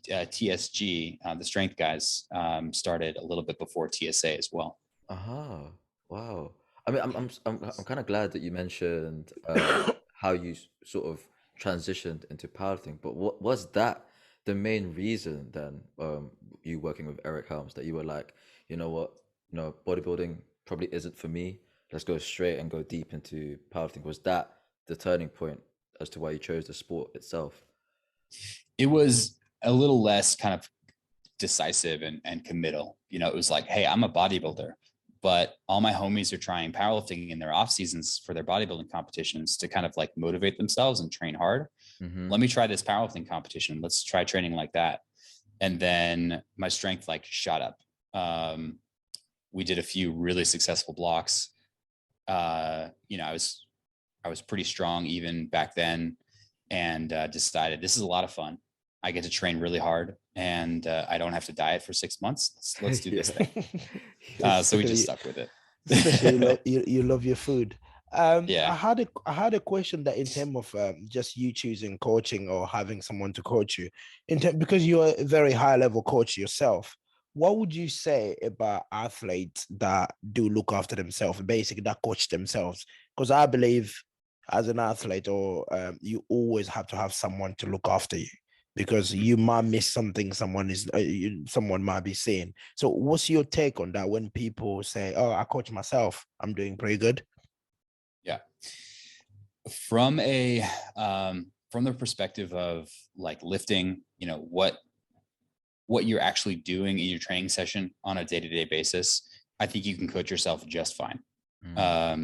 the strength guys, started a little bit before TSA as well. Wow. I mean, I'm kind of glad that you mentioned how you sort of transitioned into powerlifting. But what was that the main reason then? You working with Eric Helms, that you were like, you know what, bodybuilding probably isn't for me. Let's go straight and go deep into powerlifting. Was that the turning point as to why you chose the sport itself? It was a little less kind of decisive and committal. It was like, hey, I'm a bodybuilder, but all my homies are trying powerlifting in their off seasons for their bodybuilding competitions to kind of like motivate themselves and train hard. Mm-hmm. Let me try this powerlifting competition. Let's try training like that. And then my strength like shot up. We did a few really successful blocks. I was pretty strong even back then, and decided this is a lot of fun. I get to train really hard, and I don't have to diet for 6 months. Let's do this thing. So we just stuck with it. Especially you love your food. Yeah. I had a question that in terms of just you choosing coaching or having someone to coach you, because you're a very high level coach yourself. What would you say about athletes that do look after themselves, basically that coach themselves? Because I believe as an athlete, or you always have to have someone to look after you, because you might miss something someone might be saying. So what's your take on that when people say, oh, I coach myself, I'm doing pretty good? Yeah. From the perspective of like lifting, what you're actually doing in your training session on a day-to-day basis, I think you can coach yourself just fine.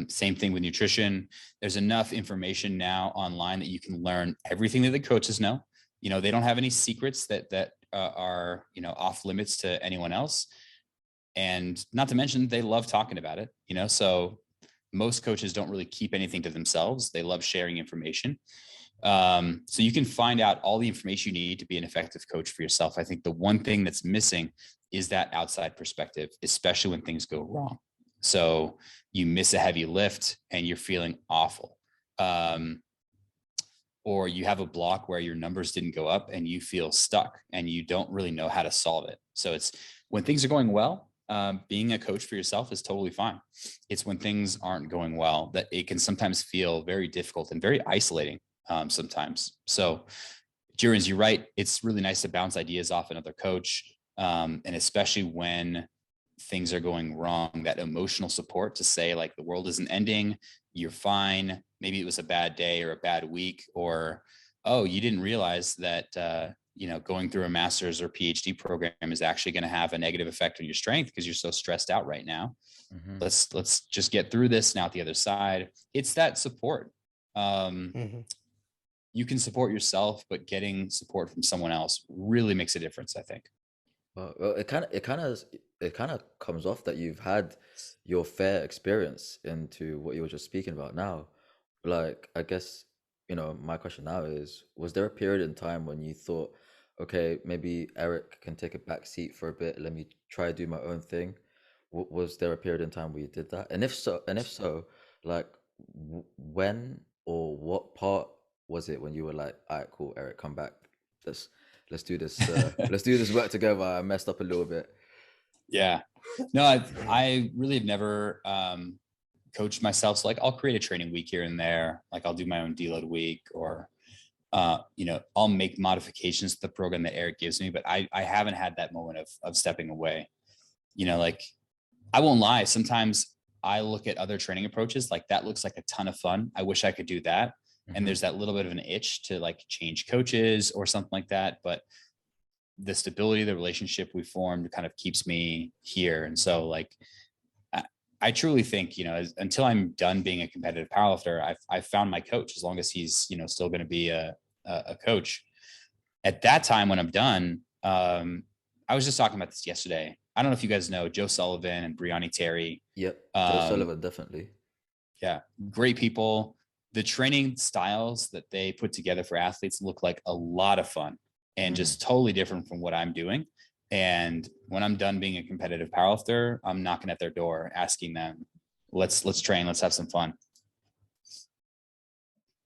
Same thing with nutrition. There's enough information now online that you can learn everything that the coaches know. They don't have any secrets that are, off limits to anyone else. And not to mention, they love talking about it, so most coaches don't really keep anything to themselves. They love sharing information. So you can find out all the information you need to be an effective coach for yourself. I think the one thing that's missing is that outside perspective, especially when things go wrong. So you miss a heavy lift and you're feeling awful. Or you have a block where your numbers didn't go up and you feel stuck and you don't really know how to solve it. So it's when things are going well, being a coach for yourself is totally fine. It's when things aren't going well that it can sometimes feel very difficult and very isolating sometimes. So Jurens, you're right. It's really nice to bounce ideas off another coach. And especially when things are going wrong, that emotional support to say like, the world isn't ending, you're fine. Maybe it was a bad day or a bad week, or, oh, you didn't realize that, going through a master's or PhD program is actually going to have a negative effect on your strength because you're so stressed out right now. Mm-hmm. Let's just get through this now at the other side. It's that support. You can support yourself, but getting support from someone else really makes a difference, I think. Well, it kind of comes off that you've had your fair experience into what you were just speaking about now. Like, I guess, my question now is, was there a period in time when you thought, okay, maybe Eric can take a back seat for a bit, let me try to do my own thing? Was there a period in time where you did that? And if so, like, when or what part was it when you were like, all right, cool, Eric, come back. Let's let's do this. Let's do this work together. I messed up a little bit. Yeah. No, I really have never coached myself. So like I'll create a training week here and there. Like I'll do my own deload week, or I'll make modifications to the program that Eric gives me, but I haven't had that moment of stepping away. Like I won't lie. Sometimes I look at other training approaches, like that looks like a ton of fun. I wish I could do that. And there's that little bit of an itch to like change coaches or something like that. But the stability of the relationship we formed kind of keeps me here. And so like, I truly think, until I'm done being a competitive powerlifter, I've found my coach, as long as he's, still going to be a coach. At that time, when I'm done, I was just talking about this yesterday. I don't know if you guys know Joe Sullivan and Brianni Terry. Yep. Joe Sullivan, definitely. Yeah. Great people. The training styles that they put together for athletes look like a lot of fun and just totally different from what I'm doing. And when I'm done being a competitive powerlifter, I'm knocking at their door, asking them, let's train, let's have some fun.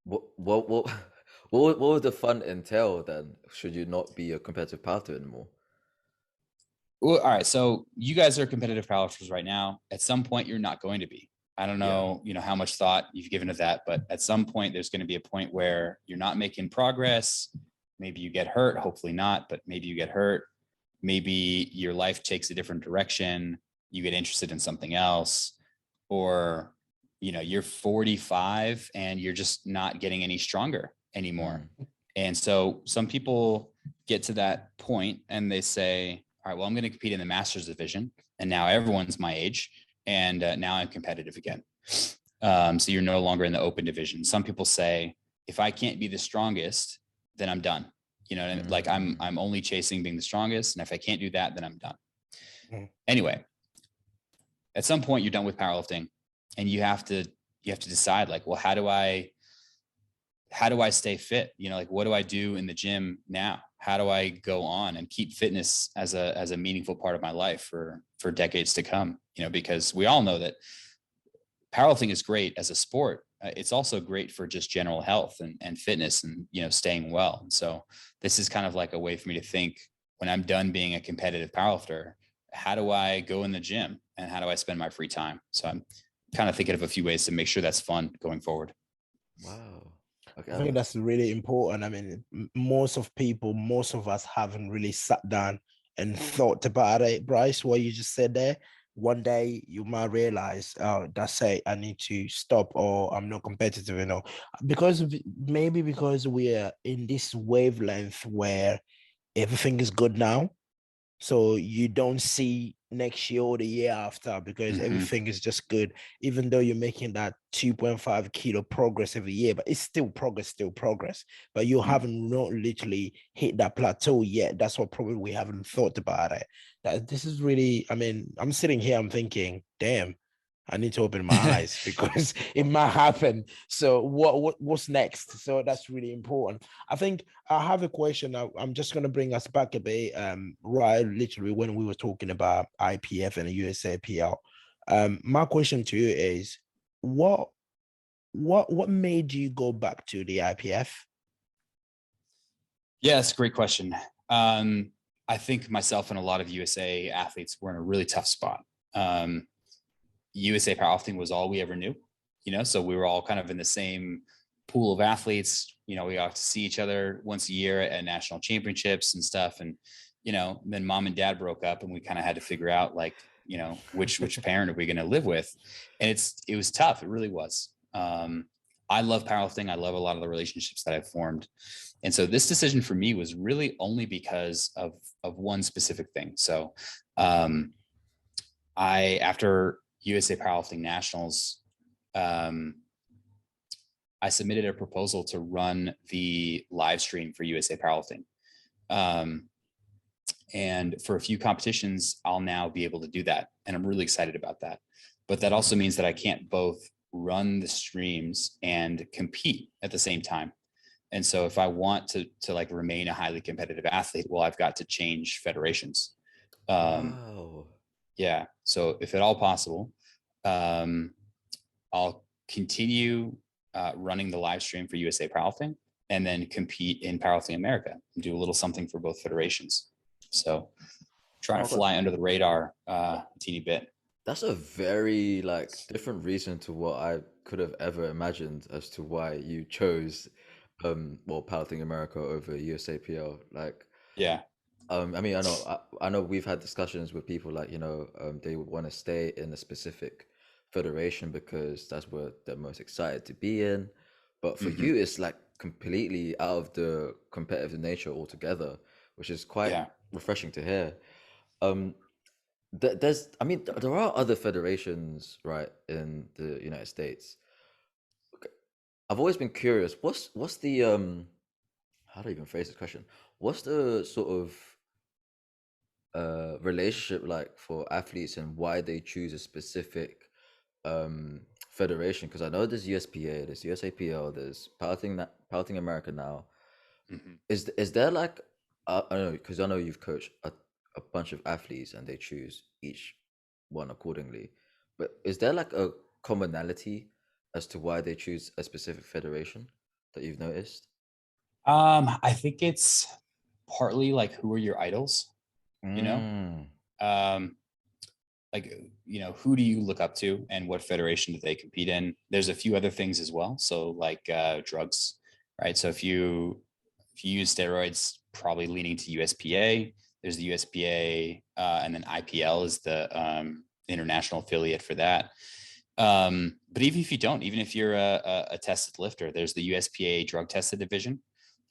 What would the fun entail then? Should you not be a competitive powerlifter anymore? Well, all right. So you guys are competitive powerlifters right now. At some point, you're not going to be. I don't know, how much thought you've given to that, but at some point there's going to be a point where you're not making progress. Maybe you get hurt, hopefully not, but maybe you get hurt. Maybe your life takes a different direction. You get interested in something else, or, you're 45 and you're just not getting any stronger anymore. And so some people get to that point and they say, all right, well, I'm going to compete in the master's division. And now everyone's my age. And now I'm competitive again. So you're no longer in the open division. Some people say, if I can't be the strongest, then I'm done. Like I'm only chasing being the strongest. And if I can't do that, then I'm done. Anyway, at some point you're done with powerlifting and you have to decide like, well, how do I stay fit? Like, what do I do in the gym now? How do I go on and keep fitness as a meaningful part of my life for decades to come? Because we all know that powerlifting is great as a sport. It's also great for just general health and fitness and, staying well. And so this is kind of like a way for me to think, when I'm done being a competitive powerlifter, how do I go in the gym and how do I spend my free time? So I'm kind of thinking of a few ways to make sure that's fun going forward. Wow. Okay. I think that's really important. I mean, most of us haven't really sat down and thought about it. Bryce, what you just said there, one day you might realize, oh, that's it, I need to stop, or I'm not competitive, because maybe because we are in this wavelength where everything is good now. So you don't see next year or the year after because everything is just good, even though you're making that 2.5 kilo progress every year, but it's still progress. But you haven't not literally hit that plateau yet. That's what probably we haven't thought about it. That this is really, I mean, I'm sitting here, I'm thinking, damn, I need to open my eyes because it might happen. So what's next? So that's really important. I think I have a question. I'm just going to bring us back a bit. Right, literally when we were talking about IPF and the USAPL. My question to you is, what made you go back to the IPF? Yeah, that's a great question. I think myself and a lot of USA athletes were in a really tough spot. USA powerlifting was all we ever knew, so we were all kind of in the same pool of athletes. We got to see each other once a year at national championships and stuff. And, then mom and dad broke up and we kind of had to figure out which parent are we going to live with? And it was tough. It really was. I love powerlifting. I love a lot of the relationships that I've formed. And so this decision for me was really only because of one specific thing. So after USA Powerlifting Nationals, I submitted a proposal to run the live stream for USA Powerlifting. And for a few competitions, I'll now be able to do that. And I'm really excited about that. But that also means that I can't both run the streams and compete at the same time. And so if I want to remain a highly competitive athlete, well, I've got to change federations. Wow. Yeah. So if at all possible, I'll continue running the live stream for USA Powerlifting and then compete in Powerlifting America and do a little something for both federations. So trying to fly under the radar a teeny bit. That's a very different reason to what I could have ever imagined as to why you chose Powerlifting America over USAPL. Yeah. I mean, I know we've had discussions with people they would want to stay in a specific federation because that's where they're most excited to be in. But for you, it's completely out of the competitive nature altogether, which is quite refreshing to hear. There are other federations, right, in the United States. I've always been curious. What's the how do I even phrase this question? What's the sort of relationship like for athletes and why they choose a specific federation? Because I know there's USPA, there's USAPL, there's Powerlifting America now. Is there I don't know, because I know you've coached a bunch of athletes and they choose each one accordingly. But is there a commonality as to why they choose a specific federation that you've noticed? I think it's partly who are your idols, who do you look up to and what federation do they compete in? There's a few other things as well. So drugs, right? So if you use steroids, probably leaning to USPA. There's the USPA, and then IPL is the international affiliate for that. But even if you don't, even if you're a tested lifter, there's the USPA drug tested division.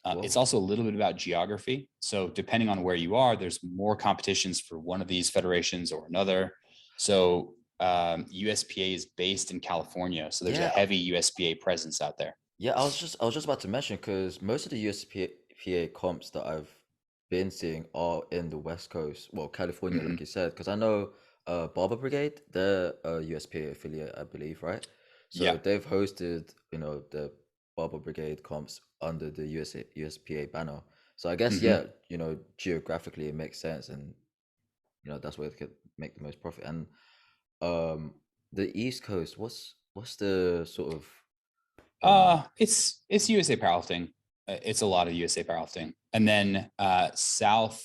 It's also a little bit about geography. So depending on where you are, there's more competitions for one of these federations or another. So USPA is based in California. So there's a heavy USPA presence out there. Yeah, I was just about to mention because most of the USPA comps that I've been seeing are in the West Coast. Well, California, like you said, because I know Barber Brigade, they're a USPA affiliate, I believe, right? So they've hosted, the Barber Brigade comps under the USPA banner. So I guess geographically it makes sense, and that's where they could make the most profit. And the East Coast, what's the sort of it's USA Powerlifting. It's a lot of USA Powerlifting, and then South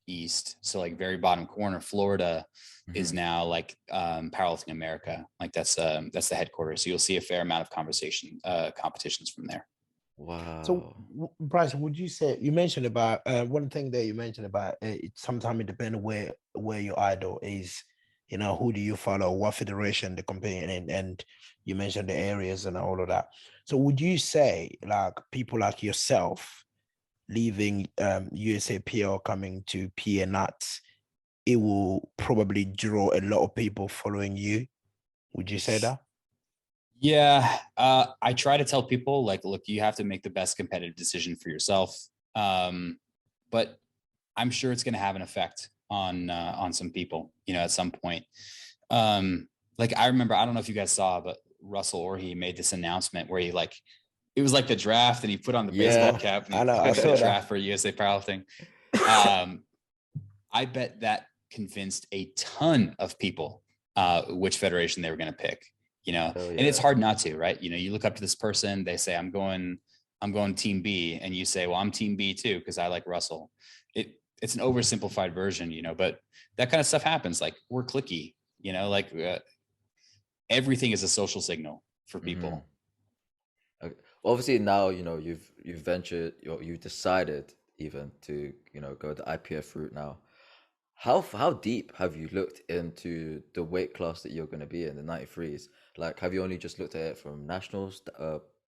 east. So like very bottom corner, Florida is now like Powerlifting America. Like that's the headquarters. So you'll see a fair amount of competitions from there. So, Wow. Bryce, would you say you mentioned about one thing that you mentioned about sometimes it depends where your idol is, you know, who do you follow, what federation they're competing in, and you mentioned the areas and all of that. So, would you say like people like yourself leaving USAPL coming to PNAT, it will probably draw a lot of people following you? Would you say that? Yeah, I try to tell people like, look, you have to make the best competitive decision for yourself. But I'm sure it's going to have an effect on some people, you know, at some point. Like I remember, I don't know if you guys saw, but Russell Orhe made this announcement where he like, it was like the draft, and he put on the baseball cap and I know, I the saw draft that. for USA Powerlifting. I bet that convinced a ton of people which federation they were going to pick. You know, Oh and it's yeah. hard not to, right? You know, you look up to this person, they say, I'm going team B, and you say, well, I'm team B too because I like Russell. It's an oversimplified version, you know, but that kind of stuff happens. Like we're cliquey, you know, like everything is a social signal for people. Okay. Obviously now, you know, you've ventured, you've decided even to, you know, go the IPF route now. How deep have you looked into the weight class that you're going to be in, the 93s? Like, have you only just looked at it from nationals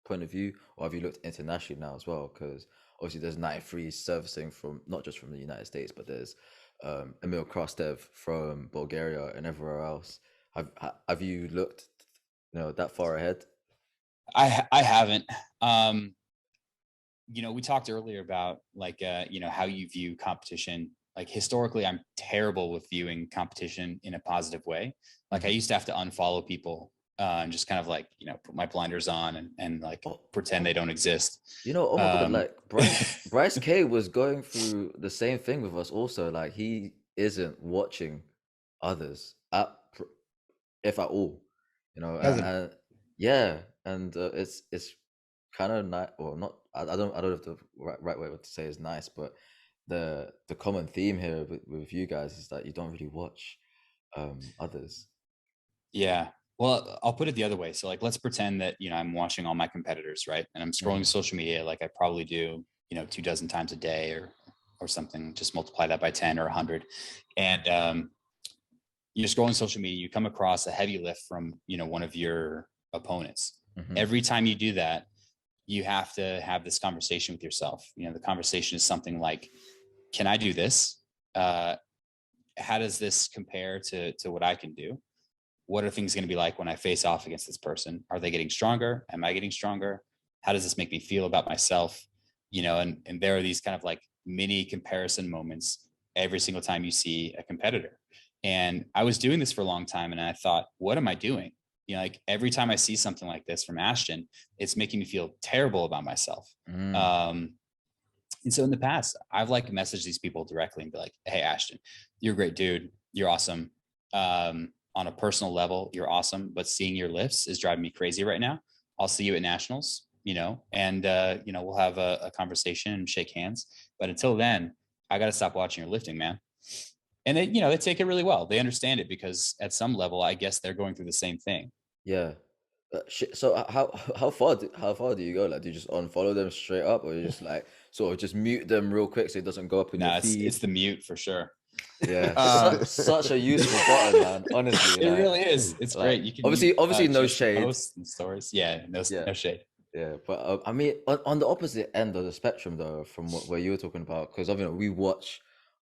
point of view, or have you looked internationally now as well? Because obviously there's 93s servicing from not just from the United States, but there's Emil Krastev from Bulgaria and everywhere else. Have you looked, you know, that far ahead? I haven't. You know, we talked earlier about like you know, how you view competition. Like historically, I'm terrible with viewing competition in a positive way. Like I Hmm. used to have to unfollow people and just kind of like, you know, put my blinders on and like Oh, pretend they oh, don't exist. you know, oh my God, Um, like Bryce K was going through the same thing with us also. Like he isn't watching others if at all, you know, Doesn't. and yeah, and it's kind of nice, or not. I don't know if the right way to say is nice, but the common theme here with you guys is that you don't really watch others. Yeah. Well, I'll put it the other way. So like, let's pretend that, you know, I'm watching all my competitors, right? And I'm scrolling Hmm. social media like I probably do, you know, 2 dozen times a day or something. Just multiply that by 10 or 100. And you're scrolling social media, you come across a heavy lift from, you know, one of your opponents. Hmm. Every time you do that, you have to have this conversation with yourself. You know, the conversation is something like, can I do this? How does this compare to what I can do? What are things going to be like when I face off against this person? Are they getting stronger? Am I getting stronger? How does this make me feel about myself? You know, and there are these kind of like mini comparison moments every single time you see a competitor. And I was doing this for a long time, and I thought, what am I doing? You know, like every time I see something like this from Ashton, it's making me feel terrible about myself. Mm. Um, and so in the past, I've like messaged these people directly and be like, hey, Ashton, you're a great dude. You're awesome. On a personal level, you're awesome. But seeing your lifts is driving me crazy right now. I'll see you at nationals, you know, and, you know, we'll have a conversation and shake hands. But until then, I got to stop watching your lifting, man. And they, you know, they take it really well. They understand it because at some level, I guess they're going through the same thing. Yeah. So how far do you go? Like, do you just unfollow them straight up, or you just like sort of just mute them real quick so it doesn't go up in your No, it's feed? the mute for sure. Yeah, Um, such a useful button, man. Honestly, it really is. It's like great. You can mute obviously no just your shade. posts and stories. Yeah, Yeah, no shade. yeah. But I mean, on the opposite end of the spectrum, though, from where you were talking about, because obviously we watch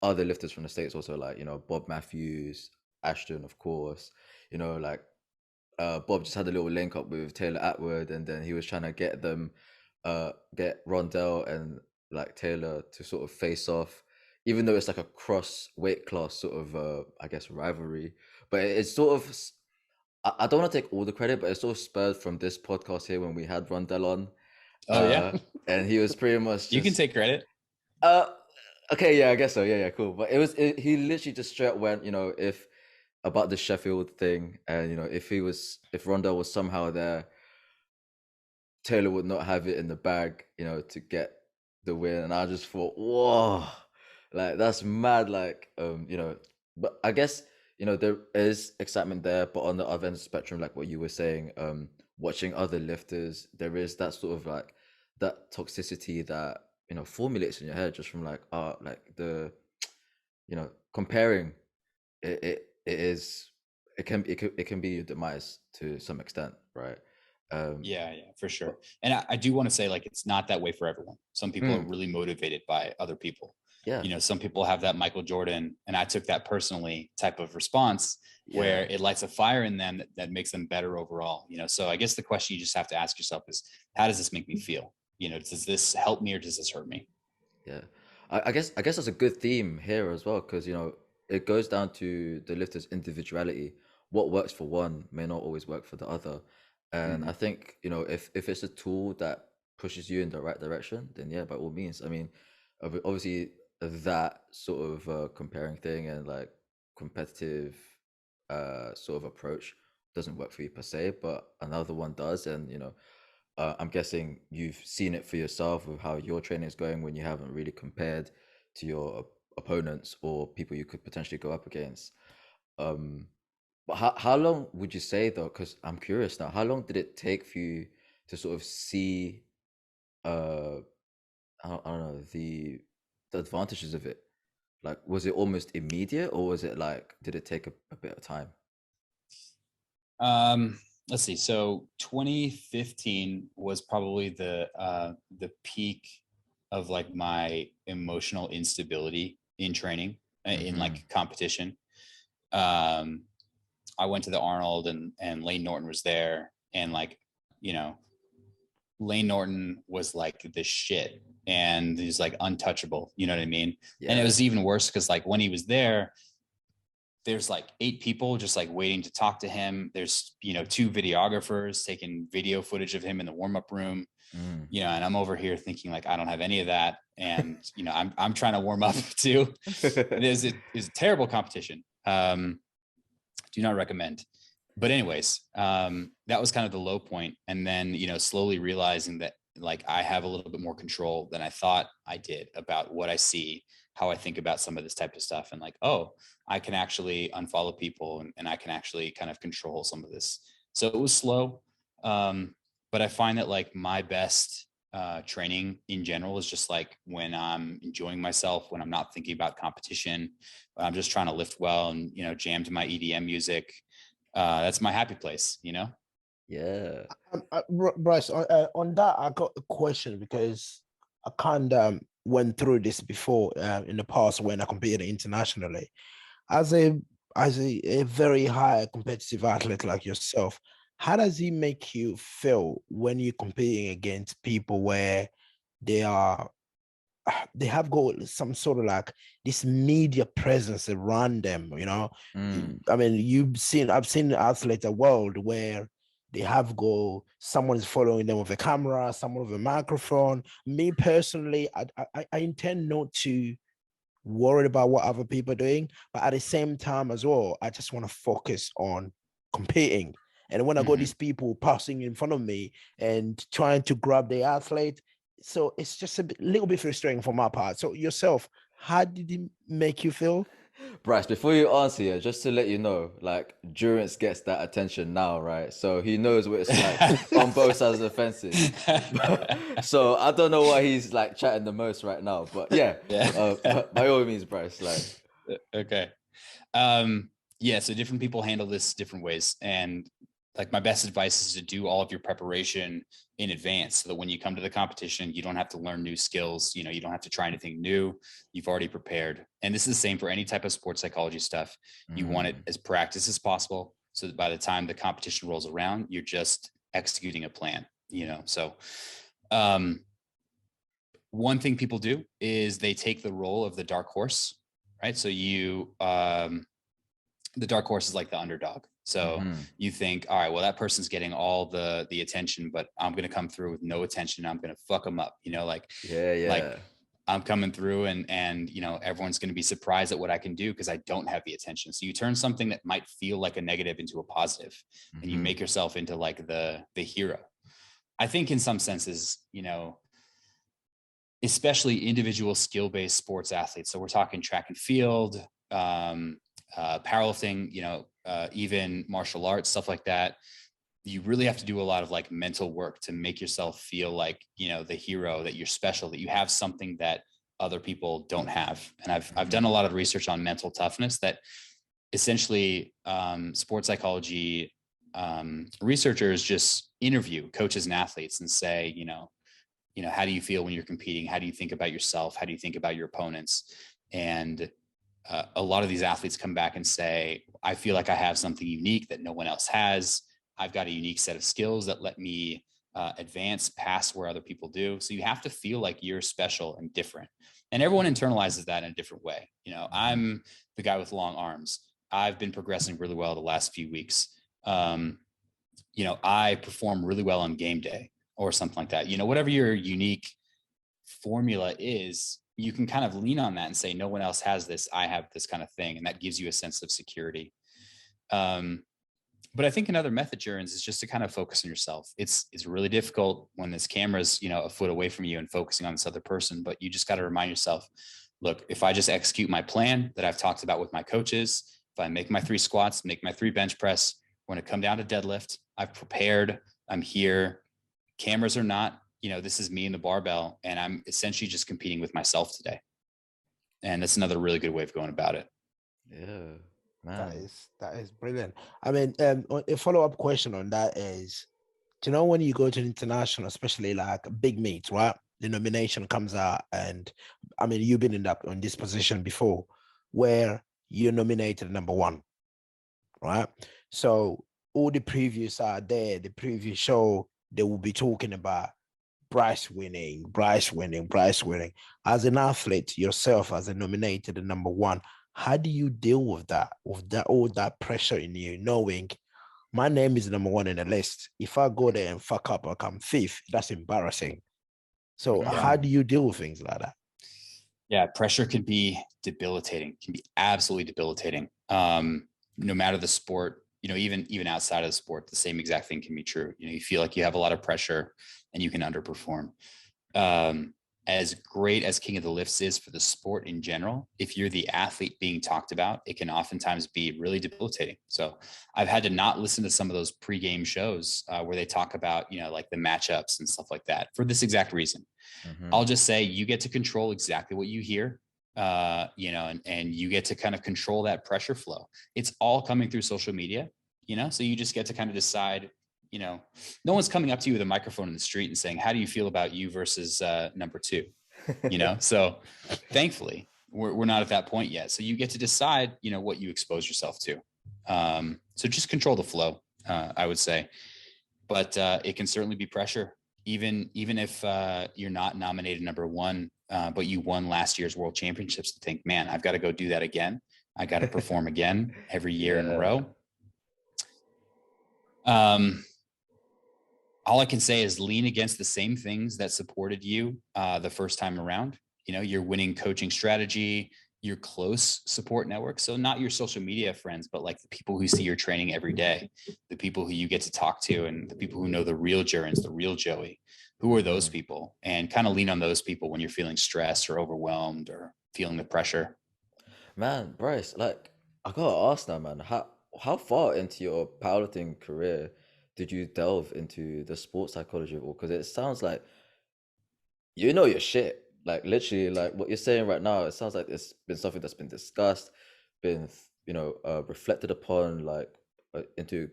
other lifters from the States also, like, you know, Bob Matthews, Ashton, of course. You know, like Bob just had a little link up with Taylor Atwood, and then he was trying to get them, get Rondell and like Taylor to sort of face off, even though it's like a cross weight class sort of, I guess, rivalry. But it's sort of, I don't want to take all the credit, but it's sort of spurred from this podcast here when we had Rondell on, Oh yeah, and he was pretty much you can just, take credit. uh, okay, yeah, I guess so, yeah, yeah, cool. But he literally just straight up went, you know, if about the Sheffield thing, and you know, if Rondell was somehow there, Taylor would not have it in the bag, you know, to get the win. And I just thought, whoa, Like that's mad. Like but I guess there is excitement there, but on the other end of the spectrum, like what you were saying, watching other lifters, there is that sort of like that toxicity that formulates in your head just from like the comparing it is it can be your demise to some extent, right? Yeah, yeah, for But sure. And I do want to say, like, it's not that way for everyone. Some people are mm, really motivated by other people. yeah, Some people have that Michael Jordan, and I took that personally type of response where yeah. it lights a fire in them that makes them better overall. So I guess the question you just have to ask yourself is, how does this make me feel? Does this help me or does this hurt me? Yeah, I guess that's a good theme here as well because it goes down to the lifter's individuality. What works for one may not always work for the other, and I Mhm. think if it's a tool that pushes you in the right direction, then yeah, by all means. I mean, obviously that sort of comparing thing and like competitive sort of approach doesn't work for you per se, but another one does, and I'm guessing you've seen it for yourself with how your training is going when you haven't really compared to your opponents or people you could potentially go up against. Um, but how long would you say though? Because I'm curious now. How long did it take for you to sort of see, uh, I don't know, the advantages of it? Like, was it almost immediate, or was it like, did it take a bit of time? Um, let's see. So 2015 was probably the peak of like my emotional instability in training, in Mm-hmm. like competition. Um, I went to the Arnold, and Lane Norton was there, and like, you know, Lane Norton was like the shit, and he's like untouchable. You know what I mean? And it Yeah. was even worse because like when he was there, there's like 8 people just like waiting to talk to him. There's 2 videographers taking video footage of him in the warm-up room. Mm. And I'm over here thinking like I don't have any of that, and I'm trying to warm up too. It is a terrible competition. Do not recommend. But anyways, that was kind of the low point, and then slowly realizing that like I have a little bit more control than I thought I did about what I see, how I think about some of this type of stuff, and like, oh, I can actually unfollow people, and I can actually kind of control some of this. So it was slow, but I find that like my best training in general is just like when I'm enjoying myself, when I'm not thinking about competition, when I'm just trying to lift well and jam to my EDM music. That's my happy place. Yeah. Bryce, on that, I got a question because I kind of went through this before in the past when I competed internationally. As a very high competitive athlete like yourself, how does it make you feel when you're competing against people where they are they have got some sort of like this media presence around them, Mm. I mean, I've seen athletes a world where they have got someone is following them with a camera, someone with a microphone. Me personally, I intend not to worry about what other people are doing, but at the same time as well, I just want to focus on competing. And when I got Mm-hmm. these people passing in front of me and trying to grab the athlete, so it's just little bit frustrating for my part. So yourself, how did it make you feel? Bryce, before you answer, yeah, just to let you know, like Durance gets that attention now, right? So he knows what it's like on both sides of the fences. So I don't know why he's like chatting the most right now, but yeah, Yeah. by all means, Bryce, like, Okay. Yeah, so different people handle this different ways. And like my best advice is to do all of your preparation in advance so that when you come to the competition, you don't have to learn new skills. You don't have to try anything new. You've already prepared. And this is the same for any type of sports psychology stuff. You want it mm, as practice as possible so that by the time the competition rolls around, you're just executing a plan. So um, one thing people do is they take the role of the dark horse, right? So the dark horse is like the underdog. So mm-hmm. you think, all right, well, that person's getting all the attention, but I'm going to come through with no attention. I'm going to fuck them up, Yeah, like yeah. I'm coming through and everyone's going to be surprised at what I can do because I don't have the attention. So you turn something that might feel like a negative into a positive, and you Mm-hmm. make yourself into like the hero. I think in some senses, especially individual skill-based sports athletes. So we're talking track and field, powerlifting, even martial arts, stuff like that. You really have to do a lot of like mental work to make yourself feel like, the hero, that you're special, that you have something that other people don't have. And I've done a lot of research on mental toughness, that essentially sports psychology researchers just interview coaches and athletes and say, how do you feel when you're competing? How do you think about yourself? How do you think about your opponents? And a lot of these athletes come back and say, I feel like I have something unique that no one else has. I've got a unique set of skills that let me advance past where other people do. So you have to feel like you're special and different. And everyone internalizes that in a different way. I'm the guy with long arms. I've been progressing really well the last few weeks. I perform really well on game day or something like that. Whatever your unique formula is, you can kind of lean on that and say, no one else has this. I have this kind of thing. And that gives you a sense of security. But I think another method, Jurgens, is just to kind of focus on yourself. It's really difficult when this camera's, a foot away from you and focusing on this other person, but you just got to remind yourself, look, if I just execute my plan that I've talked about with my coaches, if I make my 3 squats, make my 3 bench press, when it come down to deadlift, I've prepared, I'm here, cameras are not, this is me and the barbell, and I'm essentially just competing with myself today. And that's another really good way of going about it. Yeah. Man. That is brilliant. I mean, a follow-up question on that is, do you know when you go to international, especially like big meets, right? The nomination comes out, and I mean, you've been in this position before, where you're nominated number 1, right? So all the previews are there. The preview show, they will be talking about Bryce winning, Bryce winning, Bryce winning. As an athlete yourself, as a nominated number 1, how do you deal with that, all that pressure in you, knowing my name is number 1 in the list? If I go there and fuck up or come 5th, that's embarrassing. So how do you deal with things like that? Yeah, pressure can be debilitating, can be absolutely debilitating. No matter the sport, even outside of the sport, the same exact thing can be true. You feel like you have a lot of pressure and you can underperform. As great as King of the Lifts is for the sport in general, if you're the athlete being talked about, it can oftentimes be really debilitating. So I've had to not listen to some of those pregame shows where they talk about, like the matchups and stuff like that for this exact reason. I'll just say you get to control exactly what you hear, and you get to kind of control that pressure flow. It's all coming through social media, so you just get to kind of decide, no one's coming up to you with a microphone in the street and saying, how do you feel about you versus number 2, So thankfully we're not at that point yet. So you get to decide, what you expose yourself to. So just control the flow, I would say, but it can certainly be pressure. Even if you're not nominated number 1, but you won last year's world championships, to think, man, I've got to go do that again. I got to perform again every year in a row. All I can say is lean against the same things that supported you the first time around. Your winning coaching strategy, your close support network. So not your social media friends, but like the people who see your training every day, the people who you get to talk to, and the people who know the real Jurgens, the real Joey. Who are those people? And kind of lean on those people when you're feeling stressed or overwhelmed or feeling the pressure. Man, Bryce, like, I gotta ask now, man, how far into your powerlifting career did you delve into the sports psychology of all? Because it sounds like your shit. Like, literally, like what you're saying right now, it sounds like it's been something that's been discussed, been reflected upon, like into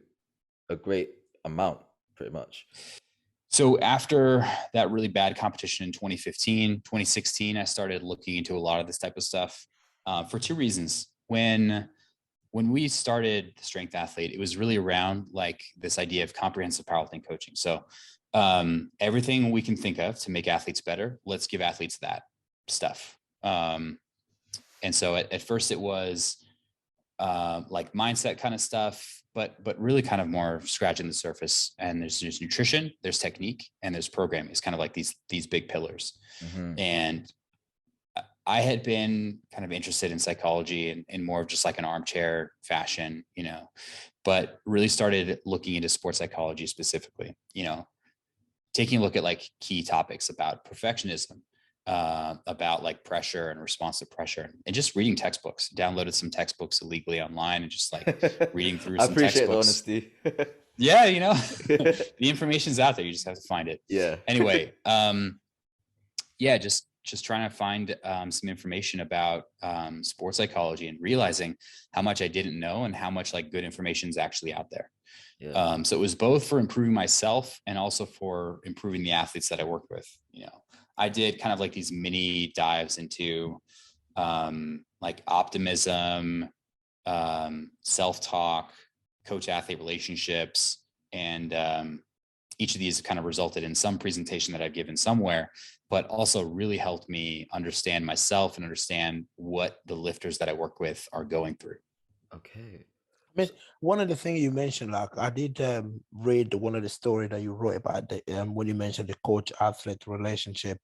a great amount, pretty much. So after that really bad competition in 2015, 2016, I started looking into a lot of this type of stuff for 2 reasons. When we started the Strength Athlete, it was really around like this idea of comprehensive powerlifting coaching. So everything we can think of to make athletes better, let's give athletes that stuff. And so at first it was like mindset kind of stuff, but really kind of more scratching the surface. And there's nutrition, there's technique, and there's programming. It's kind of like these big pillars. And I had been kind of interested in psychology in more of just like an armchair fashion, but really started looking into sports psychology specifically, taking a look at like key topics about perfectionism, about like pressure and response to pressure, and just reading textbooks. Downloaded some textbooks illegally online and just like reading through I some appreciate the textbooks. honesty. Yeah, you know, the information's out there. You just have to find it. Yeah. Anyway, yeah, just trying to find some information about sports psychology and realizing how much I didn't know and how much like good information is actually out there. Yeah. So it was both for improving myself and also for improving the athletes that I worked with. You know, I did kind of like these mini dives into like optimism, self-talk, coach-athlete relationships, and each of these kind of resulted in some presentation that I've given somewhere, but also really helped me understand myself and understand what the lifters that I work with are going through. Okay. I mean, one of the things you mentioned, like I did read one of the story that you wrote about the, when you mentioned the coach-athlete relationship.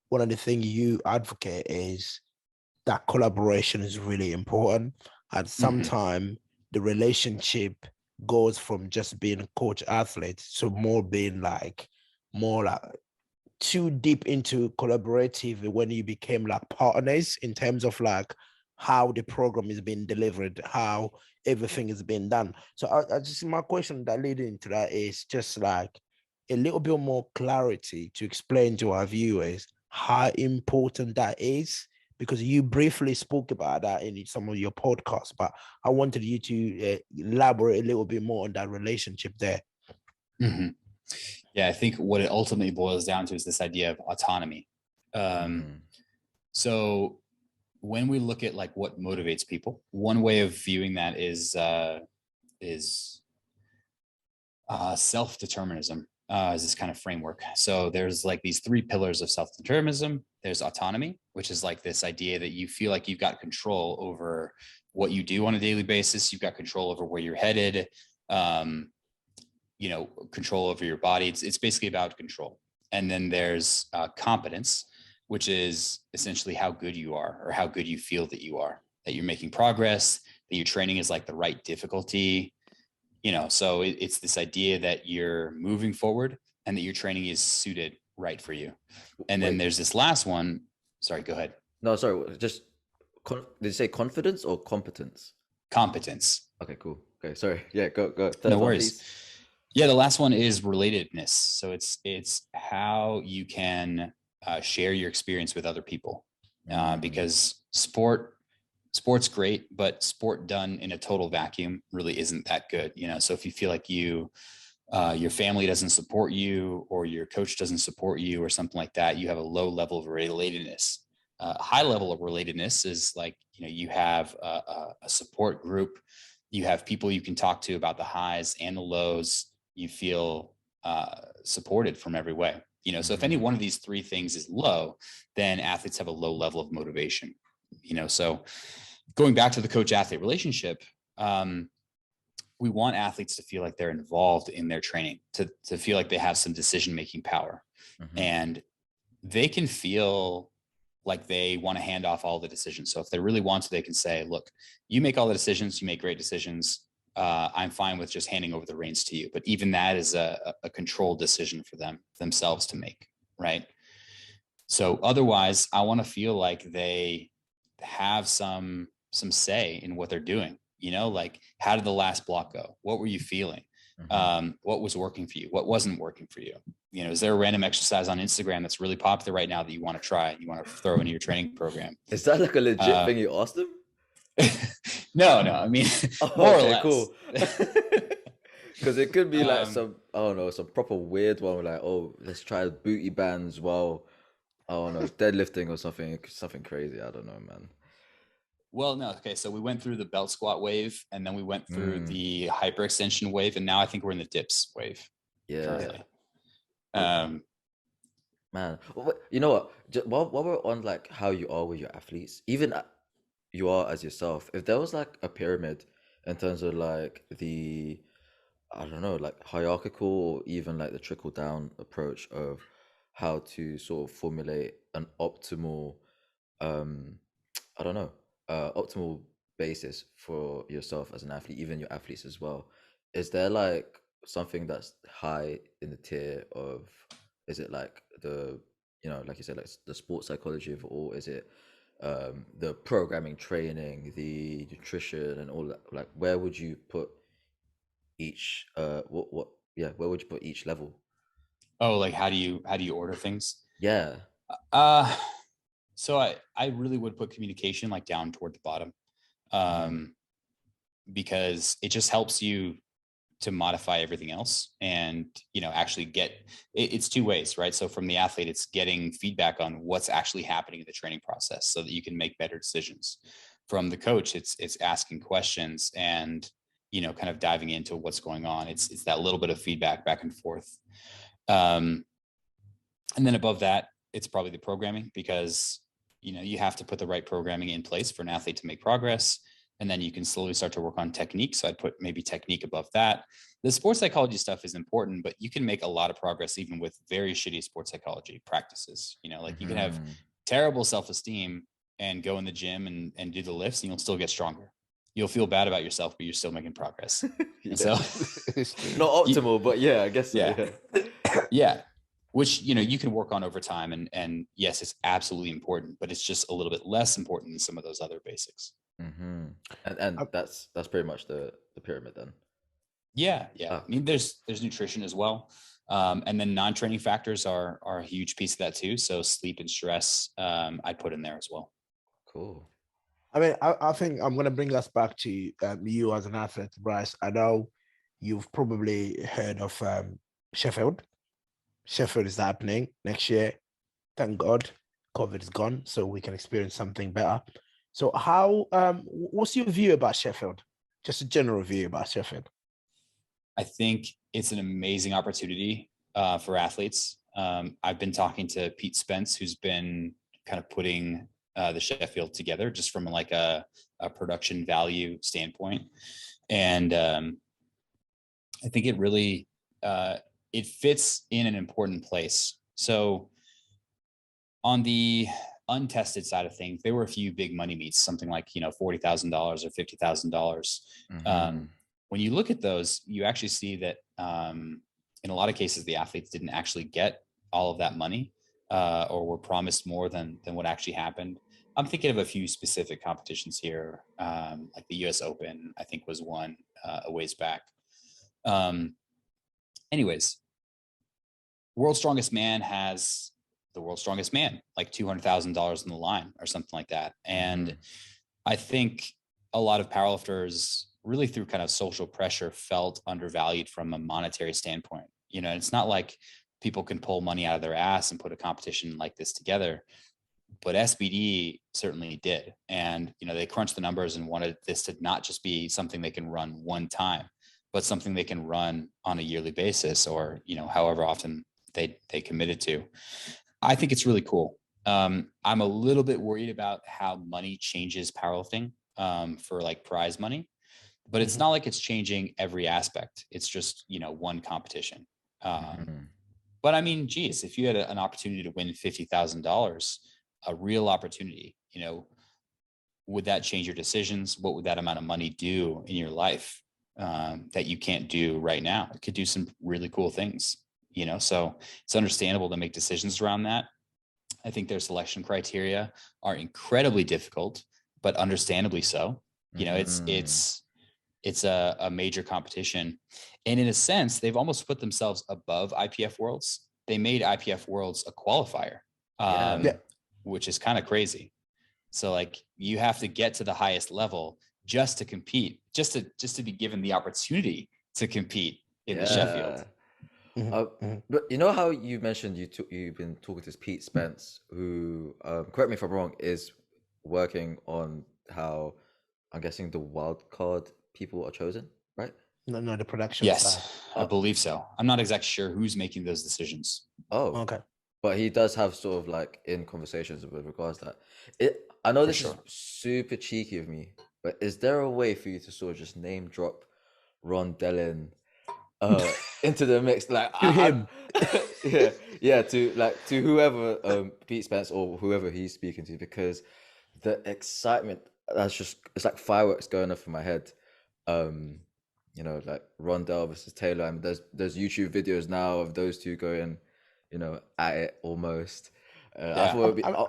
One of the things you advocate is that collaboration is really important. At some time, the relationship goes from just being a coach-athlete to more like too deep into collaborative when you became like partners in terms of like how the program is being delivered, how everything is being done. So I just, my question that leading into that is just like a little bit more clarity to explain to our viewers how important that is, because you briefly spoke about that in some of your podcasts, but I wanted you to elaborate a little bit more on that relationship there. Yeah, I think what it ultimately boils down to is this idea of autonomy. So when we look at like what motivates people, one way of viewing that is self-determinism, is this kind of framework. So there's like these three pillars of self-determinism. There's autonomy, which is like this idea that you feel like you've got control over what you do on a daily basis. You've got control over where you're headed, you know, control over your body. It's basically about control. And then there's competence, which is essentially how good you are or how good you feel that you are, that you're making progress, that your training is like the right difficulty. You know, so it's this idea that you're moving forward and that your training is suited right for you. And then there's this last one. Sorry, go ahead. No, sorry. Just did you say confidence or competence? Competence. Okay, cool. Okay, sorry. Yeah, go. Third No one, worries. please. Yeah, the last one is relatedness. So it's how you can share your experience with other people, because sport's great, but sport done in a total vacuum really isn't that good. You know, so if you feel like your family doesn't support you or your coach doesn't support you or something like that, you have a low level of relatedness. High level of relatedness is like, you know, you have a support group, you have people you can talk to about the highs and the lows. You feel supported from every way. You know, so if any one of these three things is low, then athletes have a low level of motivation. You know, so going back to the coach-athlete relationship, we want athletes to feel like they're involved in their training, to feel like they have some decision-making power, and they can feel like they want to hand off all the decisions. So if they really want to, they can say, look, you make all the decisions, you make great decisions. I'm fine with just handing over the reins to you. But even that is a controlled decision for themselves to make, right? So otherwise, I want to feel like they have some say in what they're doing. You know, like, how did the last block go? What were you feeling? What was working for you? What wasn't working for you? You know, is there a random exercise on Instagram that's really popular right now that you want to try, you want to throw into your training program? Is that like a legit thing you asked them? No, I mean, Oh, more okay, or less. cool. Because it could be like some, I don't know, some proper weird one, like, oh, let's try booty bands while, I don't know, deadlifting or something crazy. I don't know, man. Well, no. Okay. So we went through the belt squat wave, and then we went through the hyperextension wave, and now I think we're in the dips wave. Yeah. Currently. Man, you know what? While we're on like how you are with your athletes, even you are as yourself, if there was like a pyramid in terms of like the, I don't know, like hierarchical or even like the trickle down approach of how to sort of formulate an optimal, I don't know, optimal basis for yourself as an athlete, even your athletes as well. Is there like something that's high in the tier of, is it like the, you know, like you said, like the sports psychology of it all? Is it the programming, training, the nutrition, and all that? Like, where would you put each? What? Yeah, where would you put each level? Oh, like how do you order things? Yeah. Uh, so I really would put communication like down toward the bottom, Mhm. because it just helps you to modify everything else and actually get it's two ways, right? So from the athlete, it's getting feedback on what's actually happening in the training process so that you can make better decisions. From the coach, it's asking questions and kind of diving into what's going on. It's that little bit of feedback back and forth. um, and then above that, it's probably the programming, because you have to put the right programming in place for an athlete to make progress, and then you can slowly start to work on technique. So I'd put maybe technique above that. The sports psychology stuff is important, but you can make a lot of progress even with very shitty sports psychology practices. Like you can have Mhm. terrible self-esteem and go in the gym and do the lifts, and you'll still get stronger. You'll feel bad about yourself, but you're still making progress. And Yeah. so It's true. Not optimal, but yeah, I guess so. yeah, Yeah. yeah, which you can work on over time, and yes, it's absolutely important, but it's just a little bit less important than some of those other basics. Hmm. And Uh, that's pretty much the pyramid then. Yeah, Ah, I mean, there's nutrition as well, and then non-training factors are a huge piece of that too. So sleep and stress, I'd put in there as well. cool. I mean, I think I'm going to bring us back to you as an athlete, Bryce. I know you've probably heard of Sheffield. Sheffield is happening next year. Thank God, COVID is gone, so we can experience something better. So, what's your view about Sheffield? Just a general view about Sheffield. I think it's an amazing opportunity for athletes. I've been talking to Pete Spence, who's been kind of putting the Sheffield together just from like a production value standpoint. And I think it really it fits in an important place. So on the untested side of things, there were a few big money meets, something like $40,000 or $50,000. Hmm. When you look at those, you actually see that in a lot of cases, the athletes didn't actually get all of that money, or were promised more than what actually happened. I'm thinking of a few specific competitions here, like the US Open, I think was one a ways back. Um, anyways, World's Strongest Man has the World's Strongest Man, like $200,000 in the line or something like that. And Hmm. I think a lot of powerlifters really through kind of social pressure felt undervalued from a monetary standpoint. It's not like people can pull money out of their ass and put a competition like this together, but SBD certainly did. And, they crunched the numbers and wanted this to not just be something they can run one time, but something they can run on a yearly basis, or, however often they committed to. I think it's really cool. I'm a little bit worried about how money changes powerlifting for like prize money, but it's Mhm. not like it's changing every aspect. It's just, one competition. Hmm. But I mean, geez, if you had an opportunity to win $50,000, a real opportunity, would that change your decisions? What would that amount of money do in your life that you can't do right now? It could do some really cool things, so it's understandable to make decisions around that. I think their selection criteria are incredibly difficult, but understandably so. It's Hmm. it's it's a major competition, and in a sense, they've almost put themselves above IPF Worlds. They made IPF Worlds a qualifier, Yeah. Yeah. which is kind of crazy. So like you have to get to the highest level just to compete, just to be given the opportunity to compete in the Sheffield. Yeah. Mhm, Uh, mhm. but you know how you mentioned you've been talking to Pete Spence, who, correct me if I'm wrong, is working on how I'm guessing the wild card people are chosen, right? No, no, the production Yes, side. I Uh, believe so. I'm not exactly sure who's making those decisions. oh, Okay. but he does have sort of like in conversations with regards to that. I know For this is sure. super cheeky of me, but is there a way for you to sort of just name drop Ron Dellin into the mix? Like To him. yeah, yeah, to whoever Pete Spence or whoever he's speaking to, because the excitement, that's just, it's like fireworks going off in my head. Um, like Rondell versus Taylor. I mean, there's YouTube videos now of those two going, at it almost. I Yeah. thought it would be I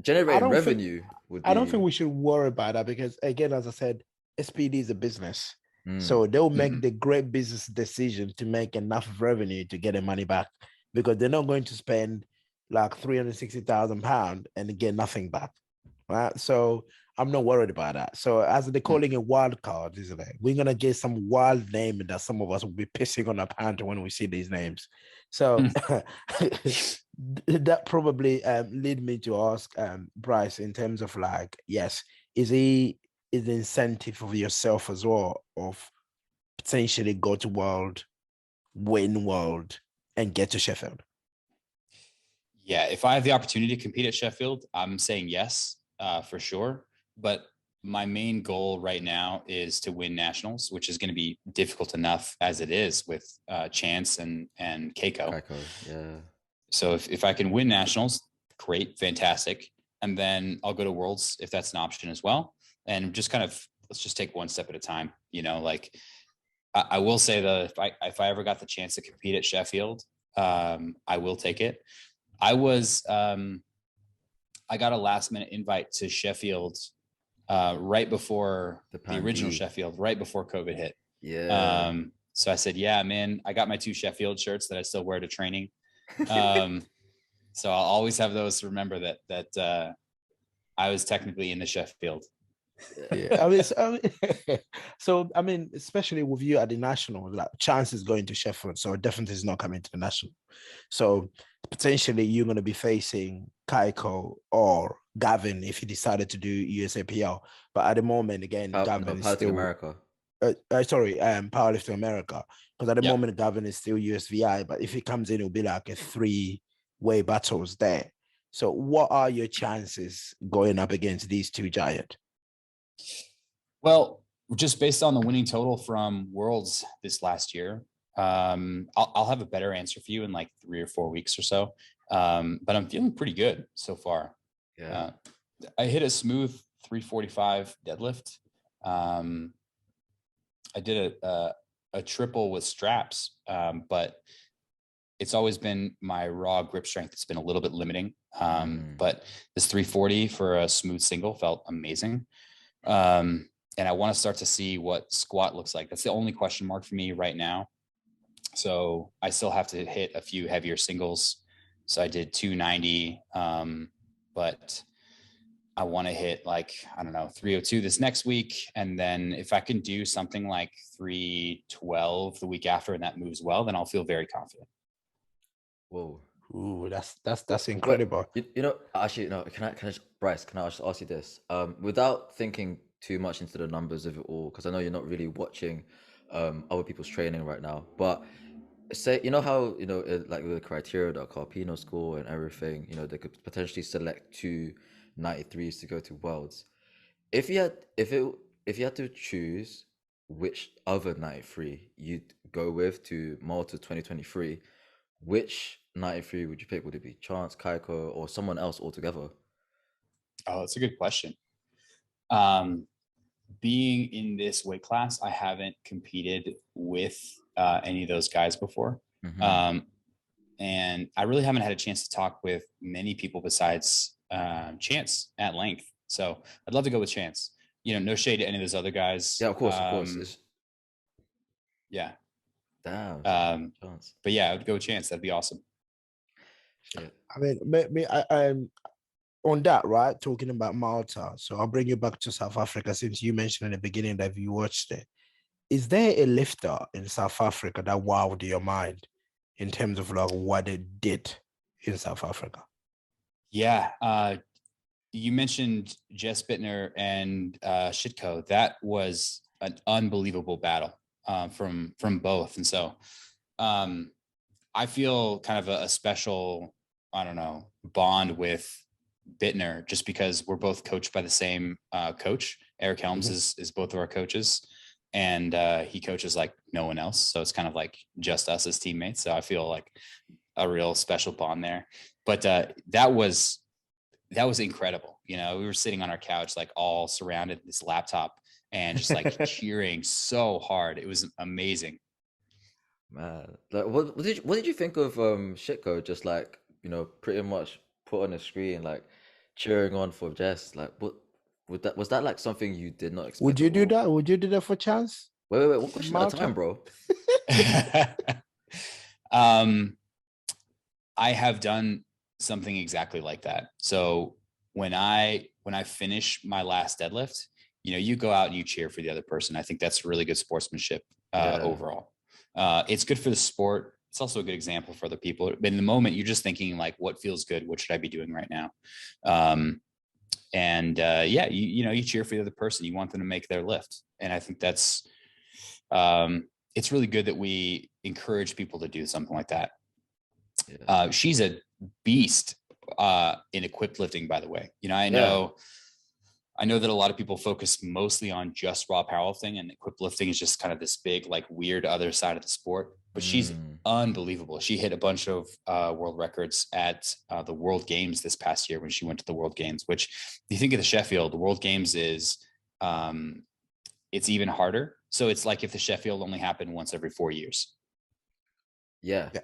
generating don't think revenue would I don't think be. we should worry about that because again, as I said, SPD is a business. Mm, So they'll make Mhm. the great business decision to make enough revenue to get their money back because they're not going to spend like £360,000 and get nothing back. Right. So I'm not worried about that. So as they're Mm. calling it wild card, isn't it? We're gonna get some wild name that some of us will be pissing on our pants when we see these names. So Mm. that probably lead me to ask Bryce in terms of like, yes, is the incentive of yourself as well of potentially go to world, win world, and get to Sheffield? Yeah, if I have the opportunity to compete at Sheffield, I'm saying yes, for sure. But my main goal right now is to win nationals, which is going to be difficult enough as it is with Chance and Keiko. Kaiko, yeah. So if I can win nationals, great, fantastic, and then I'll go to worlds if that's an option as well. And just kind of let's just take one step at a time. Like I will say that if I ever got the chance to compete at Sheffield, I will take it. I was I got a last minute invite to Sheffield right before The the original Pandy. Sheffield, right before COVID hit. Yeah. So I said, yeah, man, I got my 2 Sheffield shirts that I still wear to training. Um, so I'll always have those to remember that I was technically in the Sheffield. Yeah, I mean, so I mean, especially with you at the national, like Chance is going to Sheffield, so definitely is not coming to the national. So potentially you're going to be facing Kaiko or Gavin if he decided to do USAPL. But at the moment, again, No, Gavin is Piloting still America. sorry, Powerlifting America. Because at the Yep. moment, Gavin is still USVI. But if he comes in, it'll be like a three-way battles there. So what are your chances going up against these two giants? Well, just based on the winning total from Worlds this last year, I'll have a better answer for you in like 3 or 4 weeks or so. But I'm feeling pretty good so far. Yeah. I hit a smooth 345 deadlift. I did a triple with straps, but it's always been my raw grip strength that's been a little bit limiting. But this 340 for a smooth single felt amazing. And I want to start to see what squat looks like. That's the only question mark for me right now. So I still have to hit a few heavier singles. So I did 290, but I want to hit like, I don't know, 302 this next week. And then if I can do something like 312 the week after and that moves well, then I'll feel very confident. Whoa. Ooh, that's Wait, incredible. actually, no. Bryce? Can I just ask you this? Without thinking too much into the numbers of it all, because I know you're not really watching, other people's training right now. But say, you know how like with the criteria that Carpino score and everything, they could potentially select 293s to go to Worlds. If you had, if you had to choose which other 93 you'd go with to Malta 2023, which 93 would you pick? Would it be Chance, Kaiko, or someone else altogether? Oh, that's a good question. Being in this weight class, I haven't competed with any of those guys before. Mm-hmm. And I really haven't had a chance to talk with many people besides Chance at length. So I'd love to go with Chance. No shade to any of those other guys. Yeah, of course. It's Yeah. damn Chance. But yeah, I would go with Chance. That'd be awesome. Shit. I mean, I'm on that, right? Talking about Malta. So I'll bring you back to South Africa since you mentioned in the beginning that you watched it. Is there a lifter in South Africa that wowed your mind in terms of like what they did in South Africa? Yeah. You mentioned Jess Bittner and Shitko. That was an unbelievable battle from both. And so I feel kind of a special, I don't know, bond with Bittner just because we're both coached by the same coach. Eric Helms is both of our coaches, and he coaches like no one else. So it's kind of like just us as teammates. So I feel like a real special bond there. But that was incredible. We were sitting on our couch, like all surrounded this laptop and just like cheering so hard. It was amazing. Man, like what did you think of Shitko? Just like pretty much put on a screen, like cheering on for Jess. Like, what would that was that like something you did not Would expect you at do all? that? Would you do that for chance, Wait. One question at a time, Malcolm? bro. um, I have done something exactly like that. So when I finish my last deadlift, you go out and you cheer for the other person. I think that's really good sportsmanship Yeah, overall. It's good for the sport. It's also a good example for other people. But in the moment, you're just thinking like, what feels good? What should I be doing right now? Yeah, you cheer for the other person. You want them to make their lift. And I think that's, it's really good that we encourage people to do something like that. yeah, She's a beast in equipped lifting, by the way. yeah. I know that a lot of people focus mostly on just raw powerlifting, and equipped lifting is just kind of this big, like weird other side of the sport. But she's Mm, unbelievable. She hit a bunch of world records at the World Games this past year when she went to the World Games. Which, if you think of the Sheffield, the World Games is it's even harder. So it's like if the Sheffield only happened once every 4 years. yeah, Yeah,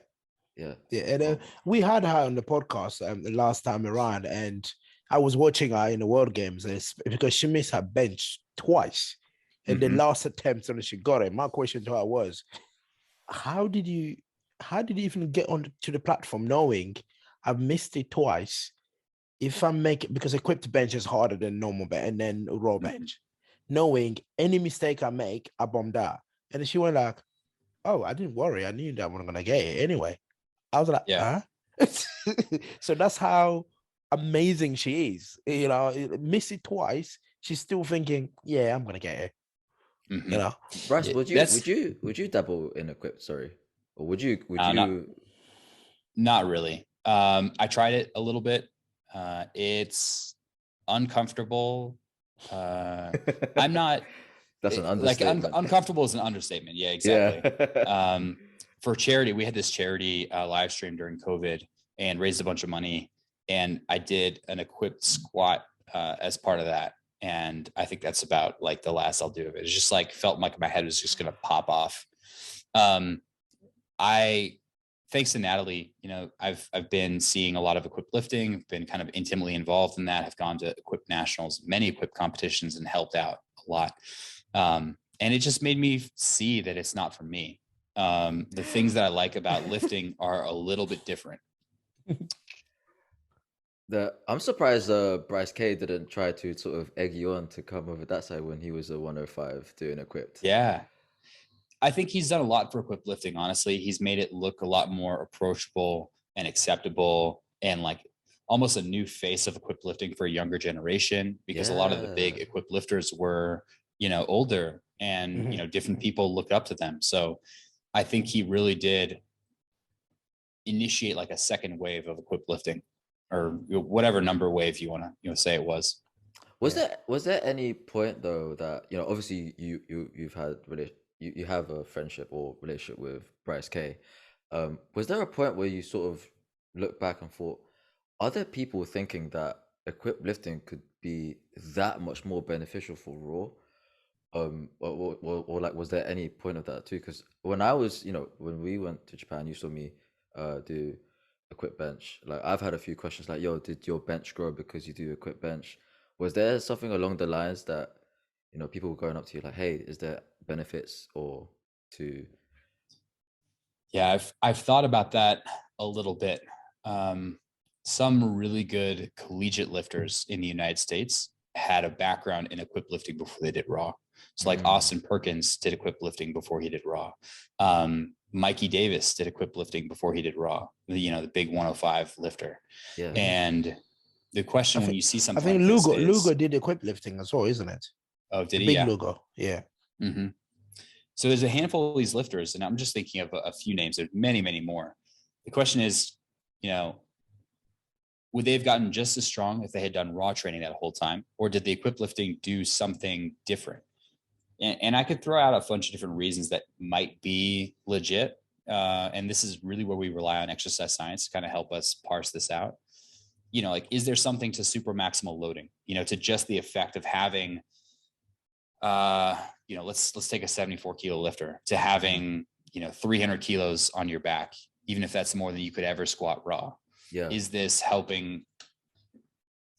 yeah. yeah. And Wow. we had her on the podcast the last time around, and I was watching her in the World Games because she missed her bench twice. And the Mm-hmm. last attempt, and she got it. My question to her was, how did you even get on to the platform knowing I've missed it twice? If I make it, because equipped bench is harder than normal bench and then raw bench, knowing any mistake I make, I bombed out. And then she went like, oh, I didn't worry. I knew that I wasn't gonna get it anyway. I was like, Yeah. huh? So that's how amazing she is. Miss it twice. She's still thinking, yeah, I'm gonna get it. Mm-hmm. You know, Bryce, Yeah, would you dabble in equip? Sorry, or would not you? not really. I tried it a little bit. It's uncomfortable. I'm not That's an like understatement. uncomfortable is an understatement. Yeah, Yeah. exactly. For charity, we had this charity live stream during COVID and raised a bunch of money. And I did an equipped squat as part of that. And I think that's about like the last I'll do of it. It's just like felt like my head was just going to pop off. I, thanks to Natalie, I've been seeing a lot of equipped lifting, been kind of intimately involved in that, have gone to equipped nationals, many equipped competitions, and helped out a lot. And it just made me see that it's not for me. The things that I like about lifting are a little bit different. I'm surprised Bryce K didn't try to sort of egg you on to come over that side when he was a 105 doing equipped. Yeah. I think he's done a lot for equipped lifting. Honestly, he's made it look a lot more approachable and acceptable and like almost a new face of equipped lifting for a younger generation, because a lot of the big Yeah. equipped lifters were, older and, Mhm. different people looked up to them. So I think he really did initiate like a second wave of equipped lifting, or whatever number wave you want to, say it was. Yeah. Was there any point though that obviously you've had you have a friendship or relationship with Bryce K. Was there a point where you sort of look back and thought, are there people thinking that equipped lifting could be that much more beneficial for Raw? Or like, was there any point of that too? Because when I was, when we went to Japan, you saw me do a quick bench. Like, I've had a few questions like, yo, did your bench grow because you do a quick bench? Was there something along the lines that, people were going up to you like, hey, is there benefits or to? Yeah, I've thought about that a little bit. Some really good collegiate lifters in the United States had a background in equipped lifting before they did raw. So like Mm, Austin Perkins did equipped lifting before he did raw. Mikey Davis did equipped lifting before he did raw. The big 105 lifter. yeah. Mhm. And the I question when think you see I something think like this Lugo is, did equip lifting as well, isn't it? oh, did The he? big Yeah. Lugo. Yeah. Mm-hmm. So there's a handful of these lifters, and I'm just thinking of a few names. There's many, many more. The question is, would they have gotten just as strong if they had done raw training that whole time, or did the equipped lifting do something different? And I could throw out a bunch of different reasons that might be legit. And this is really where we rely on exercise science to kind of help us parse this out. Like, is there something to super maximal loading, to just the effect of having, let's take a 74 kilo lifter to having, 300 kilos on your back, even if that's more than you could ever squat raw. Yeah. Is this helping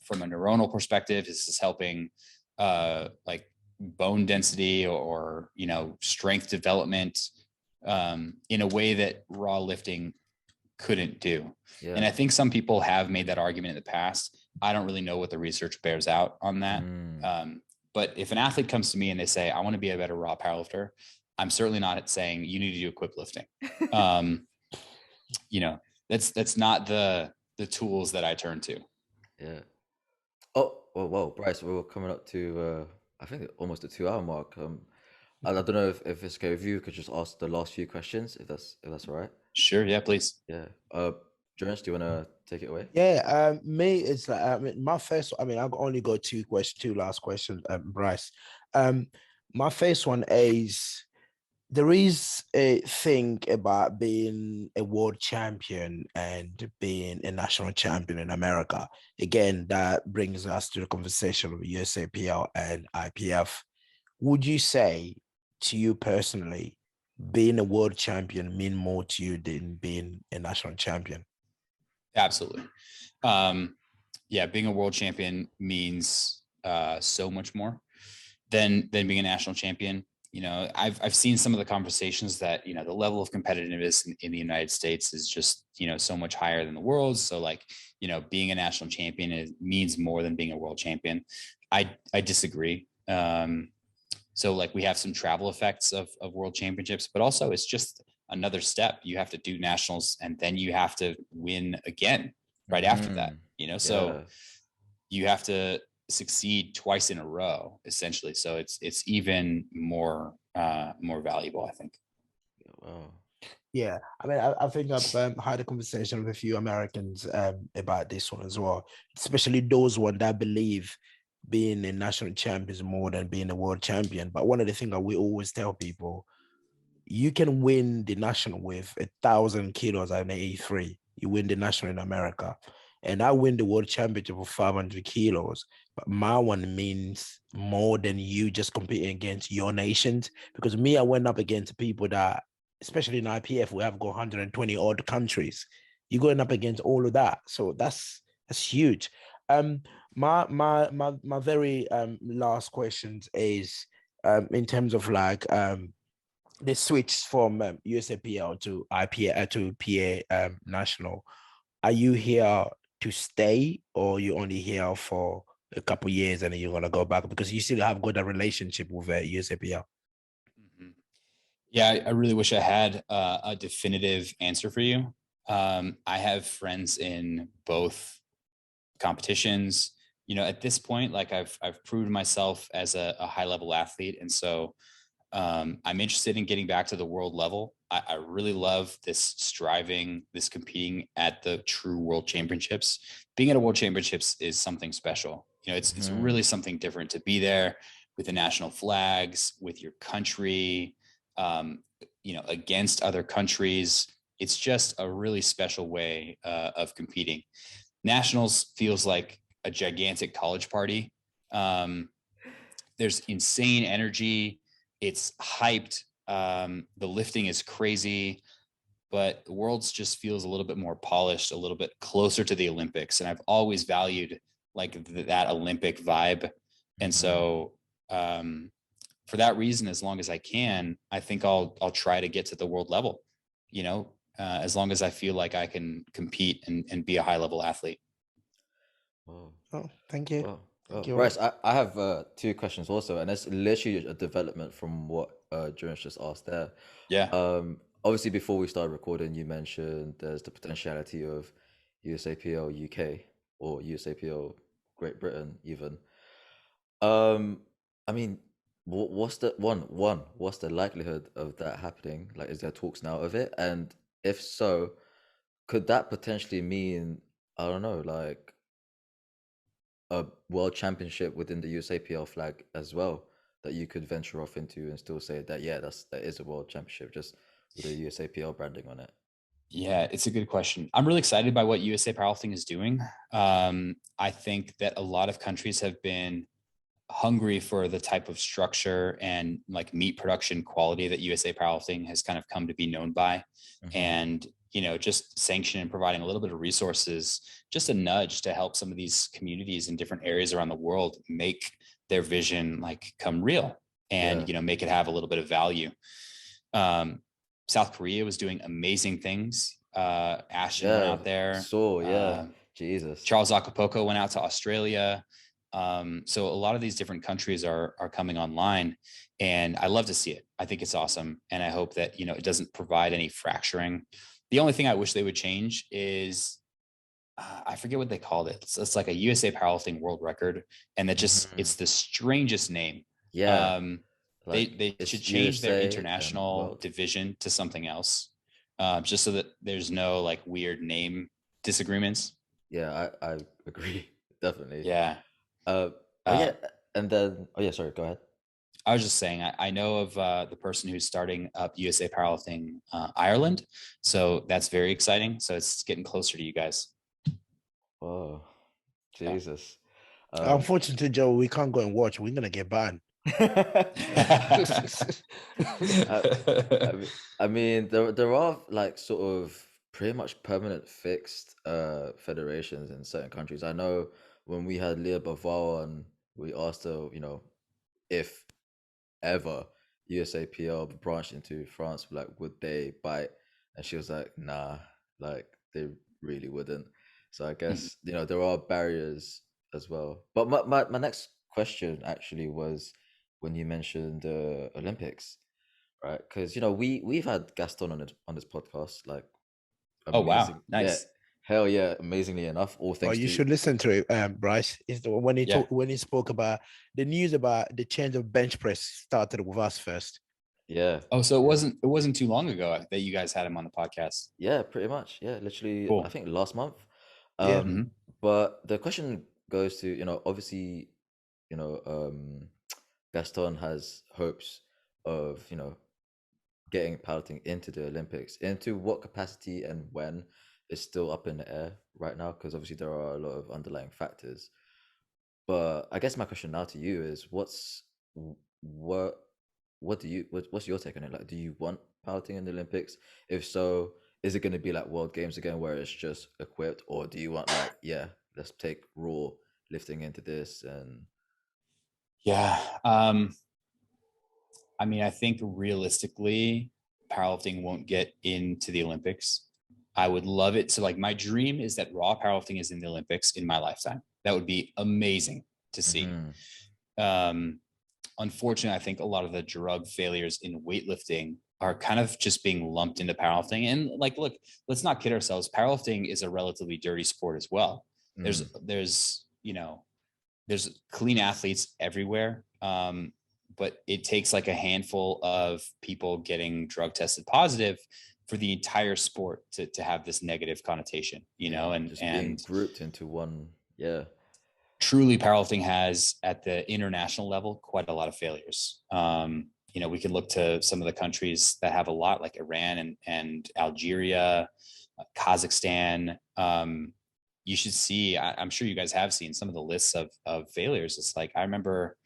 from a neuronal perspective? Is this helping like bone density or strength development in a way that raw lifting couldn't do? Yeah. And I think some people have made that argument in the past. I don't really know what the research bears out on that. But if an athlete comes to me and they say, I want to be a better raw powerlifter, I'm certainly not saying you need to do equip lifting. That's not the tools that I turn to. Yeah. Oh, well, Bryce, we're coming up to I think almost the 2 hour mark. I don't know if it's okay with you. Could just ask the last few questions, if that's all right. Sure. Yeah, please. Yeah. Jonas, do you want to take it away? Yeah, me, it's like, my first, I've only got two last questions, Bryce. My first one is, there is a thing about being a world champion and being a national champion in America. Again, that brings us to the conversation of USAPL and IPF. Would you say, to you personally, being a world champion mean more to you than being a national champion? Absolutely. Yeah, being a world champion means so much more than being a national champion. I've seen some of the conversations that, the level of competitiveness in the United States is just, so much higher than the world. So like, being a national champion means more than being a world champion. I disagree. So like we have some travel effects of world championships, but also it's just another step. You have to do nationals and then you have to win again right after that, so you have to succeed twice in a row, essentially. So it's even more valuable, I think. Wow. Yeah, I think I've had a conversation with a few Americans about this one as well, especially those one that believe being a national champion is more than being a world champion. But one of the things that we always tell people, you can win the national with 1,000 kilos at an 83. You win the national in America. And I win the world championship of 500 kilos. But my one means more than you just competing against your nations. Because me, I went up against people that, especially in IPF, we have got 120 odd countries. You're going up against all of that. So that's huge. My very last questions is in terms of like the switch from USAPL to IPA to PA national. Are you here to stay, or you only here for a couple of years and then you're gonna go back because you still have got a relationship with USAPL? Mm-hmm. Yeah, I really wish I had a definitive answer for you. I have friends in both competitions. At this point, like I've proved myself as a high level athlete, and so I'm interested in getting back to the world level. I really love this striving, this competing at the true world championships. Being at a world championships is something special. It's really something different to be there with the national flags, with your country, against other countries. It's just a really special way of competing. Nationals feels like a gigantic college party. There's insane energy. It's hyped. The lifting is crazy, but the world's just feels a little bit more polished, a little bit closer to the Olympics. And I've always valued like that Olympic vibe. And so for that reason, as long as I can, I think I'll try to get to the world level, as long as I feel like I can compete and be a high level athlete. Oh, thank you. Well, Thank you. Bryce, I have 2 questions also, and that's literally a development from what Jonas just asked there. Yeah. Obviously, before we started recording, you mentioned there's the potentiality of USAPL UK or USAPL Great Britain even. I mean, what's the what's the likelihood of that happening? Like, is there talks now of it? And if so, could that potentially mean, I don't know, like a world championship within the USAPL flag as well, that you could venture off into and still say that, yeah, that is a world championship just with the USAPL branding on it? Yeah, it's a good question. I'm really excited by what USA Powerlifting is doing. I think that a lot of countries have been hungry for the type of structure and like meat production quality that USA Powerlifting has kind of come to be known by. And, just sanction and providing a little bit of resources, just a nudge to help some of these communities in different areas around the world make their vision like come real and, make it have a little bit of value. South Korea was doing amazing things. Ashton went out there. Jesus. Charles Acapulco went out to Australia. So a lot of these different countries are coming online, and I love to see it. I think it's awesome. And I hope that, it doesn't provide any fracturing. The only thing I wish they would change is, I forget what they called it. It's like a USA Powerlifting world record. And that just, it's the strangest name. Yeah. They should change their international division to something else, just so that there's no like weird name disagreements. Yeah, I agree. Definitely. Yeah. And then, sorry, go ahead. I was just saying, I know of the person who's starting up USA Powerlifting Ireland. So that's very exciting. So it's getting closer to you guys. Oh, Jesus. Unfortunately, Joe, we can't go and watch. We're going to get banned. I mean, there are like sort of pretty much permanent fixed federations in certain countries. I know when we had Leah Baval and we asked her, if ever USAPL branched into France, like would they bite? And she was like, nah, like they really wouldn't. So I guess there are barriers as well. But my next question actually was when you mentioned the Olympics, right? Because we've had Gaston on this podcast, like amazing. Oh wow, nice. Yeah, hell yeah, amazingly enough. All things. You should listen to it, Bryce. Is when he spoke about the news about the change of bench press started with us first. Yeah. Oh, so it wasn't too long ago that you guys had him on the podcast. Yeah, pretty much. Yeah, literally. Cool. I think last month. But the question goes to obviously Gaston has hopes of getting powerlifting into the Olympics. Into what capacity and when is still up in the air right now, because obviously there are a lot of underlying factors. But I guess my question now to you is, what's your take on it? Like, do you want powerlifting in the Olympics? If so, is it going to be like World Games again, where it's just equipped, or do you want like, let's take raw lifting into this? And I mean, I think realistically, powerlifting won't get into the Olympics. I would love it. So like my dream is that raw powerlifting is in the Olympics in my lifetime. That would be amazing to see. Unfortunately, I think a lot of the drug failures in weightlifting are kind of just being lumped into powerlifting. And like, look, let's not kid ourselves. Powerlifting is a relatively dirty sport as well. There's clean athletes everywhere. But it takes like a handful of people getting drug tested positive for the entire sport to have this negative connotation, and being grouped into one. Yeah. Truly, powerlifting has at the international level quite a lot of failures. We can look to some of the countries that have a lot, like Iran and Algeria, Kazakhstan. You should see, I'm sure you guys have seen some of the lists of failures. It's like, I remember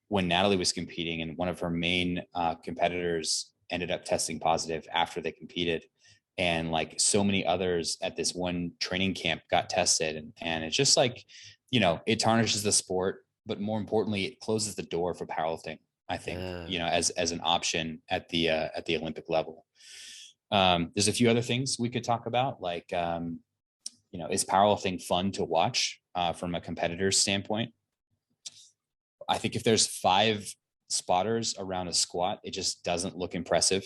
when Natalie was competing and one of her main competitors ended up testing positive after they competed. And like so many others at this one training camp got tested. And it's just like, it tarnishes the sport, but more importantly, it closes the door for powerlifting, I think, as an option at the Olympic level. There's a few other things we could talk about, like, is powerlifting fun to watch from a competitor's standpoint? I think if there's 5 spotters around a squat, it just doesn't look impressive.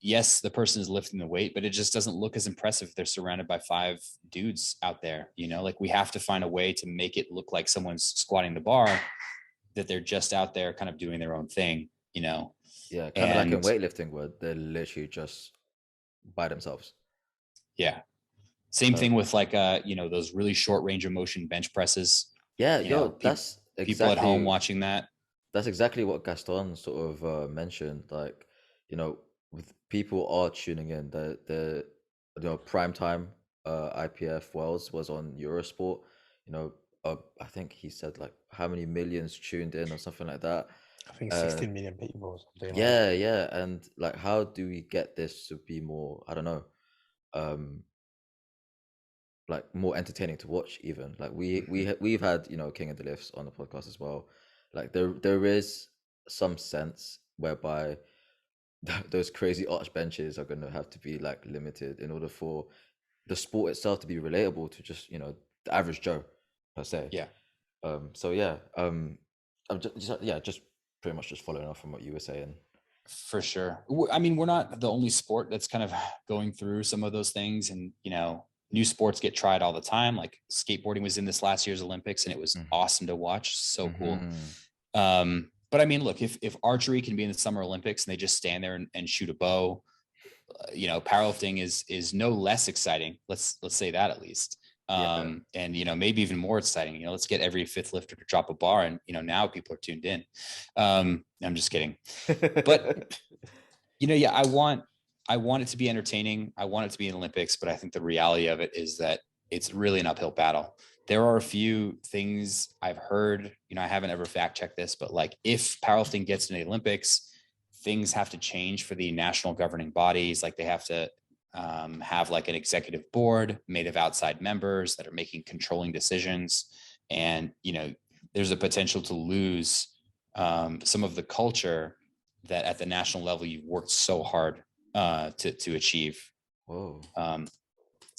Yes, the person is lifting the weight, but it just doesn't look as impressive if they're surrounded by 5 dudes out there. Like we have to find a way to make it look like someone's squatting the bar, that they're just out there kind of doing their own thing, Yeah, kind of like in weightlifting where they're literally just by themselves. Yeah. Same thing with like, those really short range of motion bench presses. Yeah, that's exactly, people at home watching that. That's exactly what Gaston sort of mentioned. Like, with people are tuning in. The prime time IPF Worlds was on Eurosport. I think he said like how many millions tuned in or something like that. I think 16 million people or something. Yeah, yeah, and like, how do we get this to be more? I don't know, like more entertaining to watch. Even like we've had King of the Lifts on the podcast as well. Like there is some sense whereby those crazy arch benches are going to have to be like limited in order for the sport itself to be relatable to just the average Joe per se. Yeah. So yeah, I'm just pretty much just following off from what you were saying. For sure. I mean, we're not the only sport that's kind of going through some of those things, and new sports get tried all the time. Like skateboarding was in this last year's Olympics, and it was awesome to watch. So cool. But I mean, look, if archery can be in the Summer Olympics and they just stand there and shoot a bow, powerlifting is no less exciting. Let's say that at least. And maybe even more exciting. Let's get every fifth lifter to drop a bar, and now people are tuned in. I'm just kidding, but yeah, I want it to be entertaining. I want it to be an Olympics, but I think the reality of it is that it's really an uphill battle. There are a few things I've heard, I haven't ever fact checked this, but like if powerlifting gets into the Olympics, things have to change for the national governing bodies. Like they have to have like an executive board made of outside members that are making controlling decisions. And, there's a potential to lose some of the culture that at the national level you've worked so hard to achieve. Whoa.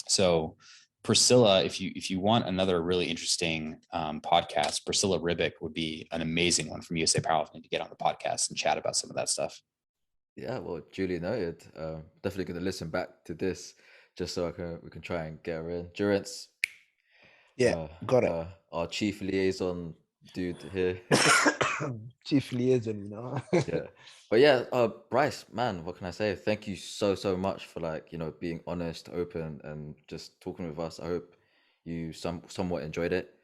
So Priscilla, if you want another really interesting podcast, Priscilla Ribic would be an amazing one from USA Powerlifting to get on the podcast and chat about some of that stuff. Yeah, well, duly noted. Definitely going to listen back to this just so we can try and get her in. Durance. Yeah, got it. Our chief liaison dude here. Chief liaison, Yeah, but yeah, Bryce, man, what can I say? Thank you so much for being honest, open, and just talking with us. I hope you somewhat enjoyed it.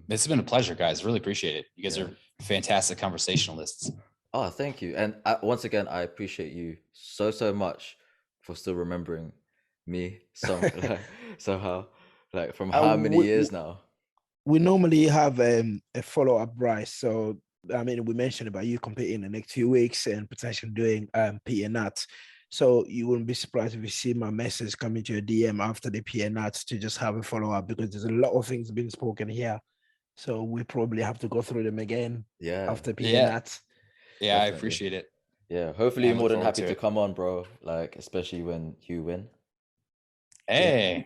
It's been a pleasure, guys. Really appreciate it. You guys are fantastic conversationalists. Oh, thank you. And once again, I appreciate you so much for still remembering me somehow, like from how many years now. We normally have a follow-up, Bryce. So, I mean, we mentioned about you competing in the next 2 weeks and potentially doing PNAT. So you wouldn't be surprised if you see my message coming to your DM after the PNAT to just have a follow-up, because there's a lot of things being spoken here. So we probably have to go through them again after PNAT. Yeah, I appreciate it. Yeah, hopefully you're more than happy to come on, bro. Like, especially when you win. Hey,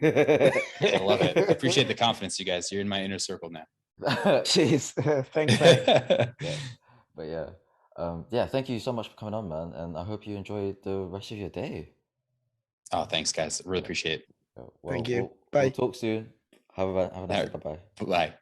I love it. I appreciate the confidence, you guys. You're in my inner circle now. Jeez, thanks, man. Yeah, thank you so much for coming on, man. And I hope you enjoy the rest of your day. Oh, thanks, guys. Really appreciate it. Thank you. We'll talk soon. Have a nice day. Bye-bye. Bye.